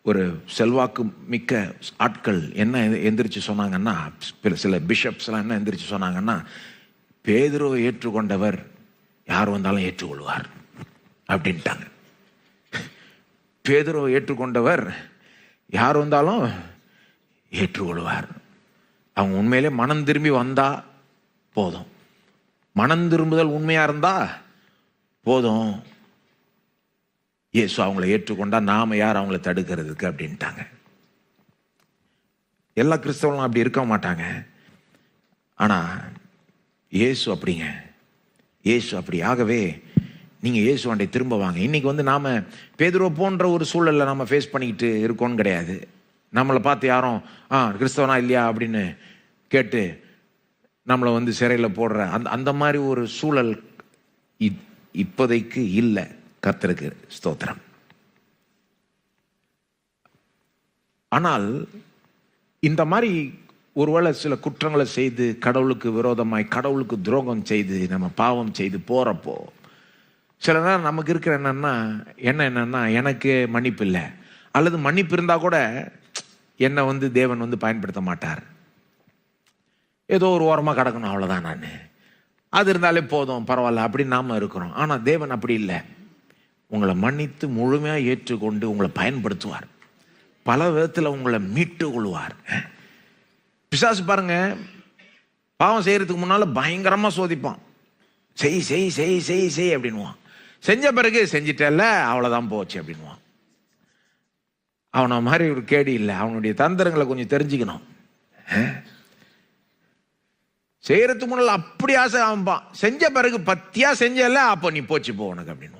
Speaker 1: ஒரு செல்வாக்கு மிக்க ஆட்கள் என்ன எந்திரிச்சு சொன்னாங்கன்னா, சில பிஷப்ஸ்லாம் என்ன எந்திரிச்சு சொன்னாங்கன்னா, பேதுருவை ஏற்றுக்கொண்டவர் யார் வந்தாலும் ஏற்றுக்கொள்வார் அப்படின்ட்டாங்க. பேதுருவை ஏற்றுக்கொண்டவர் யார் வந்தாலும் ஏற்றுக்கொள்வார். அவங்க உண்மையிலே மனம் திரும்பி வந்தா போதும், மனம் திரும்புதல் உண்மையா இருந்தா போதும், இயேசு அவங்கள ஏற்றுக்கொண்டா நாம யார் அவங்கள தடுக்கிறதுக்கு அப்படின்ட்டாங்க. எல்லா கிறிஸ்தவர்களும் அப்படி இருக்க மாட்டாங்க. ஆனா இயேசு அப்படிங்க, இயேசு அப்படி. ஆகவே நீங்க இயேசுவாண்டை திரும்ப வாங்க. இன்னைக்கு நாம பேதுருவை போன்ற ஒரு சூழல்ல நம்ம ஃபேஸ் பண்ணிக்கிட்டு இருக்கோன்னு கிடையாது. நம்மளை பார்த்து யாரும் கிறிஸ்தவனா இல்லையா அப்படின்னு கேட்டு நம்மளை சிறையில் போடுற அந்த மாதிரி ஒரு சூழல் இப்போதைக்கு இல்லை. கர்த்தருக்கு ஸ்தோத்திரம். ஆனால் இந்த மாதிரி ஒருவேளை சில குற்றங்களை செய்து கடவுளுக்கு விரோதமாய் கடவுளுக்கு துரோகம் செய்து நம்ம பாவம் செய்து போறப்போ சில நேரம் நமக்கு இருக்கிற என்னன்னா எனக்கு மன்னிப்பு இல்லை, அல்லது மன்னிப்பு இருந்தா கூட என்னை தேவன் பயன்படுத்த மாட்டார், ஏதோ ஒரு ஓரமாக கிடக்கணும், அவ்வளோதான், நான் அது இருந்தாலே போதும் பரவாயில்ல அப்படின்னு நாம இருக்கிறோம். ஆனால் தேவன் அப்படி இல்லை. உங்களை மன்னித்து முழுமையாக ஏற்றுக்கொண்டு உங்களை பயன்படுத்துவார், பல விதத்தில் உங்களை மீட்டு கொள்வார். பிசாசு பாருங்க, பாவம் செய்யறதுக்கு முன்னால பயங்கரமாக சோதிப்பான். செய் செய் செய் செய் செய் அப்படின்வான். செஞ்ச பிறகு செஞ்சிட்டல அவ்வளோதான் போச்சு அப்படின்வான். அவனை மாதிரி ஒரு கேடி இல்லை. அவனுடைய தந்திரங்களை கொஞ்சம் தெரிஞ்சுக்கணும். செய்யறதுக்கு முன்னால அப்படி ஆசை ஆகும்பான், செஞ்ச பிறகு பத்தியா செஞ்சல அப்போ நீ போச்சு போ உனக்கு அப்படின்வான்.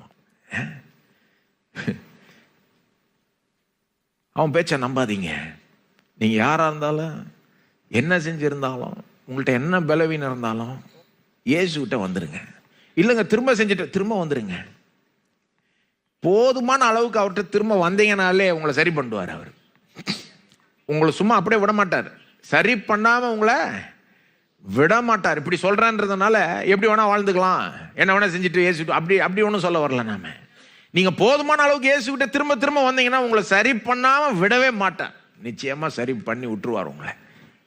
Speaker 1: அவன் பேச்ச நம்பாதீங்க. நீங்க யாரா இருந்தாலும் என்ன செஞ்சிருந்தாலும் உங்கள்கிட்ட என்ன பலவீனம் இருந்தாலும் இயேசுகிட்ட வந்துருங்க. இல்லைங்க திரும்ப செஞ்சுட்டு திரும்ப வந்துருங்க. போதுமான அளவுக்கு அவர்கிட்ட திரும்ப வந்தீங்கனாலே உங்களை சரி பண்ணுவார். அவர் உங்களை சும்மா அப்படியே விட மாட்டார், சரி பண்ணாம உங்களை விட மாட்டார். இப்படி சொல்றேன்றதுனால எப்படி வேணா வாழ்ந்துக்கலாம், என்ன வேணா செஞ்சுட்டு இயேசு அப்படி ஒன்றும் சொல்ல வரல. நாம நீங்க போதுமான அளவுக்கு இயேசுகிட்ட திரும்ப திரும்ப வந்தீங்கன்னா உங்களை சரி பண்ணாம விடவே மாட்டார். நிச்சயமா சரி பண்ணி விட்டுருவார், உங்களை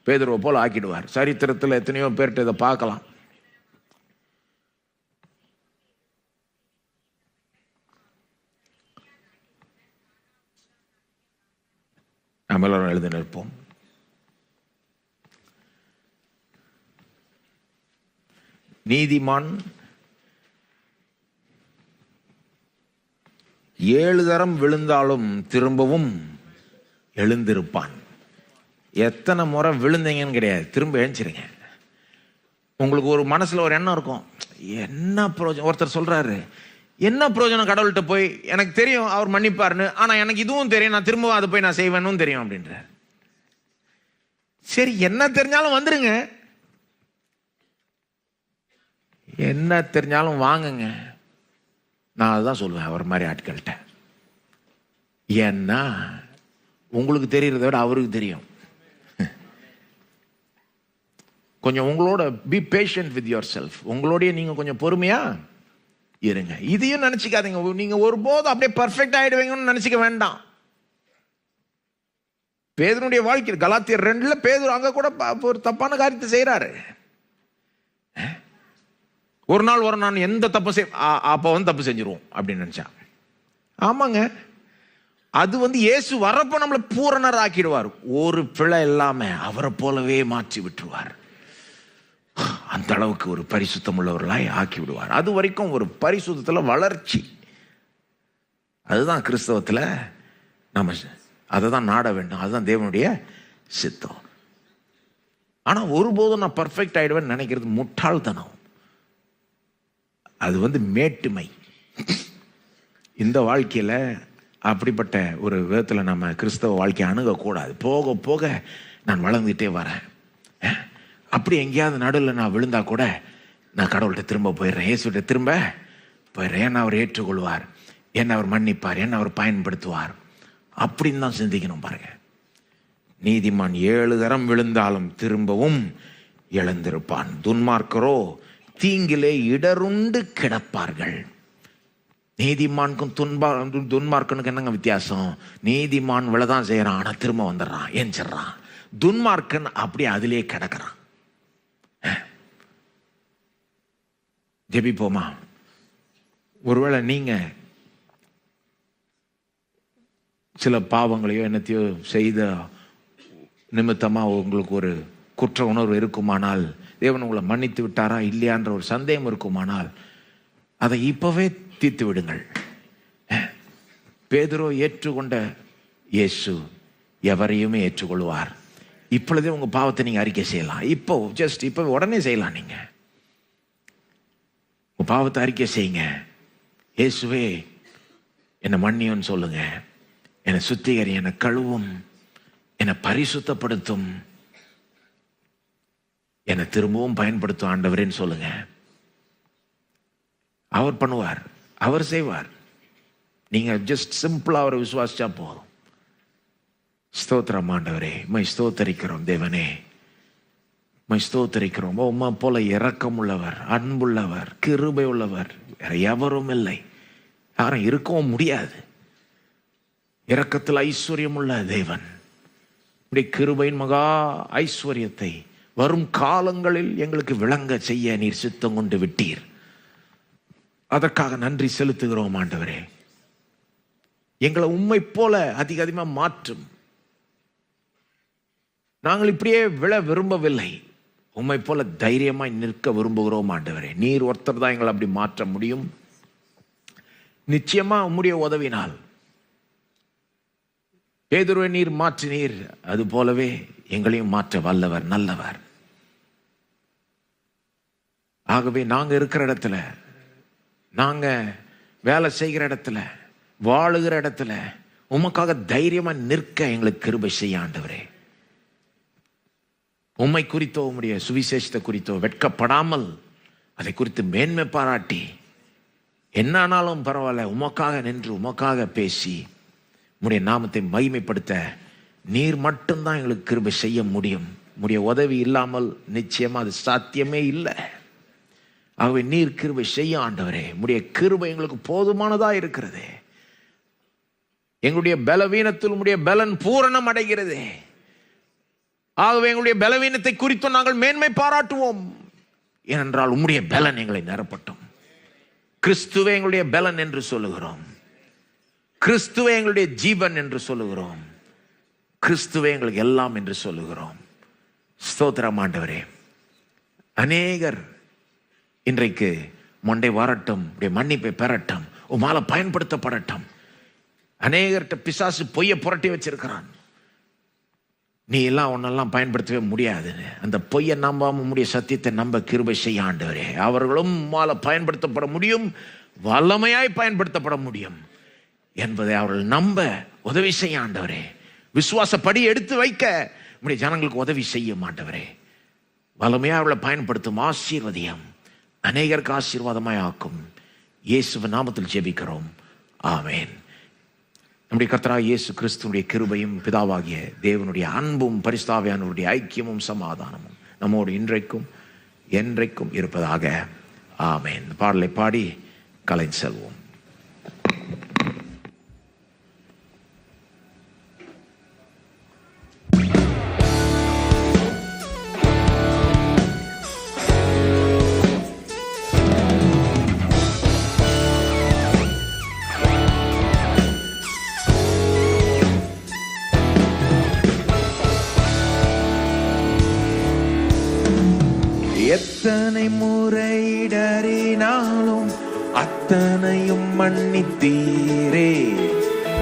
Speaker 1: பேதுருவை போல ஆக்கிடுவார். சரித்திரத்தில் எத்தனையோ பேர்கிட்ட இதை பார்க்கலாம். நம்ம எல்லாரும் எழுதி நிற்போம். நீதிமான் 7 தரம் விழுந்தாலும் திரும்பவும் எழுந்திருப்பான். எத்தனை முறை விழுந்தீங்கன்னு கிடையாது, திரும்ப எழுந்திருங்க. உங்களுக்கு ஒரு மனசுல ஒரு எண்ணம் இருக்கும், என்ன பிரயோஜனம். ஒருத்தர் சொல்றாரு, என்ன பிரயோஜனம் கடவுள்கிட்ட போய், எனக்கு தெரியும் அவர் மன்னிப்பாருன்னு, ஆனா எனக்கு இதுவும் தெரியும், நான் திரும்பவும் அதை போய் நான் செய்வேன்னு தெரியும் அப்படின்ற. சரி, என்ன தெரிஞ்சாலும் வந்துருங்க, என்ன தெரிஞ்சாலும் வாங்குங்க. நான் அதுதான் சொல்லுவேன் அவர் மாதிரி ஆட்கள்கிட்ட. ஏன்னா உங்களுக்கு தெரியறத விட அவருக்கு தெரியும். கொஞ்சம் உங்களோட B patient with your self. உங்களோடைய நீங்க கொஞ்சம் பொறுமையா இருங்க. இதையும் நினைச்சுக்காதீங்க, நீங்க ஒருபோதும் அப்படியே பர்ஃபெக்ட் ஆயிடுவீங்கன்னு நினைச்சுக்க வேண்டாம். பேதுருடைய வாழ்க்கை கலாத்தியர் 2 பேதுரு அங்க கூட ஒரு தப்பான காரியத்தை செய்யறாரு. ஒரு நாள் நான் எந்த தப்பு அப்ப தப்பு செஞ்சிருவோம் அப்படின்னு நினைச்சா. ஆமாங்க, அது இயேசு வரப்ப நம்மளை பூரணர் ஆக்கிடுவார். ஒரு பிழை இல்லாம அவரை போலவே மாற்றி விட்டுருவார். அந்த அளவுக்கு ஒரு பரிசுத்தம் உள்ளவர்களாய் ஆக்கி விடுவார். அது வரைக்கும் ஒரு பரிசுத்தத்துல வளர்ச்சி. அதுதான் கிறிஸ்தவத்துல நம்ம அதை தான் நாட வேண்டும். அதுதான் தேவனுடைய சித்தம். ஆனா ஒருபோதும் நான் பர்ஃபெக்ட் ஆயிடுவேன்னு நினைக்கிறது முட்டாள்தனம். அது மேட்டுமை. இந்த வாழ்க்கையில அப்படிப்பட்ட ஒரு விதத்தில் நம்ம கிறிஸ்தவ வாழ்க்கையை அணுகக்கூடாது. போக போக நான் வளர்ந்துட்டே வரேன். அப்படி எங்கேயாவது நடுவில் நான் விழுந்தா கூட நான் கடவுள்கிட்ட திரும்ப போயிடுறேன், இயேசுகிட்ட திரும்ப போயிடுறேன். என்ன அவர் ஏற்றுக்கொள்வார், என்ன அவர் மன்னிப்பார், என்ன அவர் பயன்படுத்துவார் அப்படின்னு தான் சிந்திக்கணும். பாருங்க, நீதிமான் 7 தரம் விழுந்தாலும் திரும்பவும் எழுந்திருப்பான், துன்மார்க்கரோ தீங்கிலே இடருண்டு கிடப்பார்கள். நீதிமானுக்கும் துன்மார்க்கனுக்கு என்னங்க வித்தியாசம்? நீதிமான் விழதான் செய்யறான், ஆனா திரும்ப வந்துடுறான், ஏஞ்சிடறான். துன்மார்க்கன் அப்படி அதிலே கிடக்கிறான். ஜெபிப்போமா? ஒருவேளை நீங்க சில பாவங்களையோ என்னத்தையோ செய்த நிமித்தமா உங்களுக்கு ஒரு குற்ற உணர்வு இருக்குமானால், தேவன் உங்களை மன்னித்து விட்டாரா இல்லையான்ற ஒரு சந்தேகம் இருக்குமானால், அதை இப்பவே தீர்த்து விடுங்கள். பேதுரு ஏற்றுக்கொண்ட இயேசு எவரையுமே ஏற்றுக்கொள்வார். இப்பொழுதே உங்க பாவத்தை நீங்க அறிக்கை செய்யலாம். இப்போ உடனே செய்யலாம். நீங்க உங்க பாவத்தை அறிக்கை செய்யுங்க. இயேசுவே என்னை மன்னியும்னு சொல்லுங்க. என்னை சுத்திகரி, என்னை கழுவும், என்னை பரிசுத்தப்படுத்தும், என்னை திரும்பவும் பயன்படுத்தும் ஆண்டவரேன்னு சொல்லுங்க. அவர் பண்ணுவார், அவர் செய்வார். நீங்க ஜஸ்ட் சிம்பிளா அவரை விசுவாசிச்சா போதும். ஸ்தோத்திரம் ஆண்டவரே, மை ஸ்தோத்தரிக்கிறோம் தேவனே, மை ஸ்தோத்தரிக்கிறோம். உம்மா போல இரக்கம் உள்ளவர், அன்புள்ளவர், கிருபை உள்ளவர் வேற எவரும் இல்லை, யாரும் இருக்கவும் முடியாது. இரக்கத்தில் ஐஸ்வர்யம் உள்ள தேவன், கிருபையின் மகா ஐஸ்வர்யத்தை வரும் காலங்களில் எங்களுக்கு விளங்க செய்ய நீர் சித்தம் கொண்டு விட்டீர். அதற்காக நன்றி செலுத்துகிறோம் ஆண்டவரே. எங்களை உம்மை போல அதிகமா மாற்றும். நாங்கள் இப்படியே விழ விரும்பவில்லை, உம்மை போல தைரியமாய் நிற்க விரும்புகிறோம் ஆண்டவரே. நீர் ஒருத்தர் தான் எங்களை அப்படி மாற்ற முடியும். நிச்சயமா உம்முடைய உதவினால் பேதுருவை நீர் மாற்றினீர், அது போலவே எங்களையும் மாற்ற வல்லவர், நல்லவர். ஆகவே நாங்க இருக்கிற இடத்துல, நாங்க வேலை செய்கிற இடத்துல, வாழுகிற இடத்துல உமக்காக தைரியமா நிற்க எங்களுக்கு கிருபை செய்ய ஆண்டவரே. உம்மை குறித்தோ உம்முடைய சுவிசேஷத்தை குறித்தோ வெட்கப்படாமல் அதை குறித்து மேன்மை பாராட்டி, என்ன ஆனாலும் பரவாயில்ல உமக்காக நின்று உமக்காக பேசி உம்முடைய நாமத்தை மகிமைப்படுத்த நீர் மட்டும்தான் எங்களுக்கு கிருபை செய்ய முடியும். உம்முடைய உதவி இல்லாமல் நிச்சயமா அது சாத்தியமே இல்லை. ஆகவே நீர் கிருபை செய்ய ஆண்டவரே. உம்முடைய கிருபை எங்களுக்கு போதுமானதா இருக்கிறது. எங்களுடைய பலவீனத்தில் உம்முடைய பலன் பூரணம் அடைகிறது. ஆகவே எங்களுடைய பலவீனத்தை குறித்தும் நாங்கள் மேன்மை பாராட்டுவோம். ஏனென்றால் உம்முடைய பலன் எங்களை நிரப்பட்டும். கிறிஸ்துவே எங்களுடைய பலன் என்று சொல்லுகிறோம். கிறிஸ்துவே எங்களுடைய ஜீவன் என்று சொல்லுகிறோம். கிறிஸ்துவே எங்களுக்கு எல்லாம் என்று சொல்லுகிறோம். ஸ்தோத்திரம் ஆண்டவரே. அநேகர் இன்றைக்கு மண்டை வாரட்டும், மன்னிப்பை பெறட்டும், உமால பயன்படுத்தப்படட்டும். அநேகர்கிட்ட பிசாசு பொய்யை புரட்டி வச்சிருக்கிறான். நீ எல்லாம் ஒன்னெல்லாம் பயன்படுத்தவே முடியாதுன்னு. அந்த பொய்யை நம்பாம முடிய சத்தியத்தை நம்ப கிருபை செய்ய ஆண்டவரே. அவர்களும் உமால பயன்படுத்தப்பட முடியும், வல்லமையாய் பயன்படுத்தப்பட முடியும் என்பதை அவர்கள் நம்ப உதவி செய்ய ஆண்டவரே. விசுவாசப்படி எடுத்து வைக்க உம்முடைய ஜனங்களுக்கு உதவி செய்ய ஆண்டவரே. வல்லமையா அவளை பயன்படுத்தும், ஆசீர்வதியம், அநேகருக்கு ஆசீர்வாதமாய் ஆக்கும். இயேசுவின் நாமத்தில் ஜெபிக்கிறோம், ஆமென். நம்முடைய கர்த்தராகிய இயேசு கிறிஸ்துவினுடைய கிருபையும் பிதாவாகிய தேவனுடைய அன்பும் பரிசுத்தாவியானவருடைய ஐக்கியமும் சமாதானமும் நம்மோடு இன்றைக்கும் என்றைக்கும் இருப்பதாக, ஆமென். பாடலை பாடி கலைந்து செல்வோம். எத்தனை முறையிடறினாலும் அத்தனையும் மன்னித்தீரே.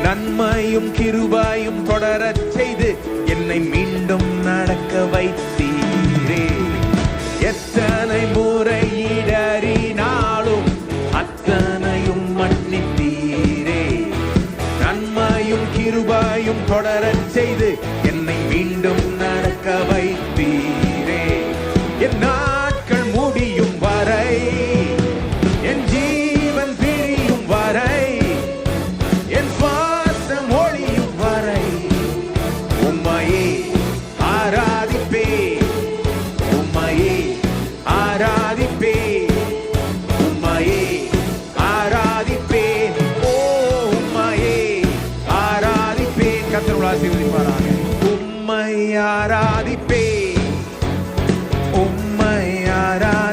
Speaker 1: நன்மையும் கிருபையும் தொடரச் செய்து என்னை மீண்டும் நடக்க வைத்தீரே. எத்தனை முறையிடறினாலும் அத்தனையும் மன்னித்தீரே. நன்மையும் கிருபையும் தொடரச் செய்து என்னை மீண்டும் நடக்க வைத்தீரே. என் நாட்கள் முடியும் வரை, என் ஜீவன் பிரியும் வரை, என் சுவாசம் ஒழியும் வரை உம்மையே ஆராதிப்பே, உம்மையே ஆராதிப்பே, உம்மையே ஆராதிப்பே.
Speaker 2: கர்த்தர் ஆசீர்வதிப்பாராக.
Speaker 1: உம்மை ஆராதிப்பே, உம்மை ஆராதிப்பே.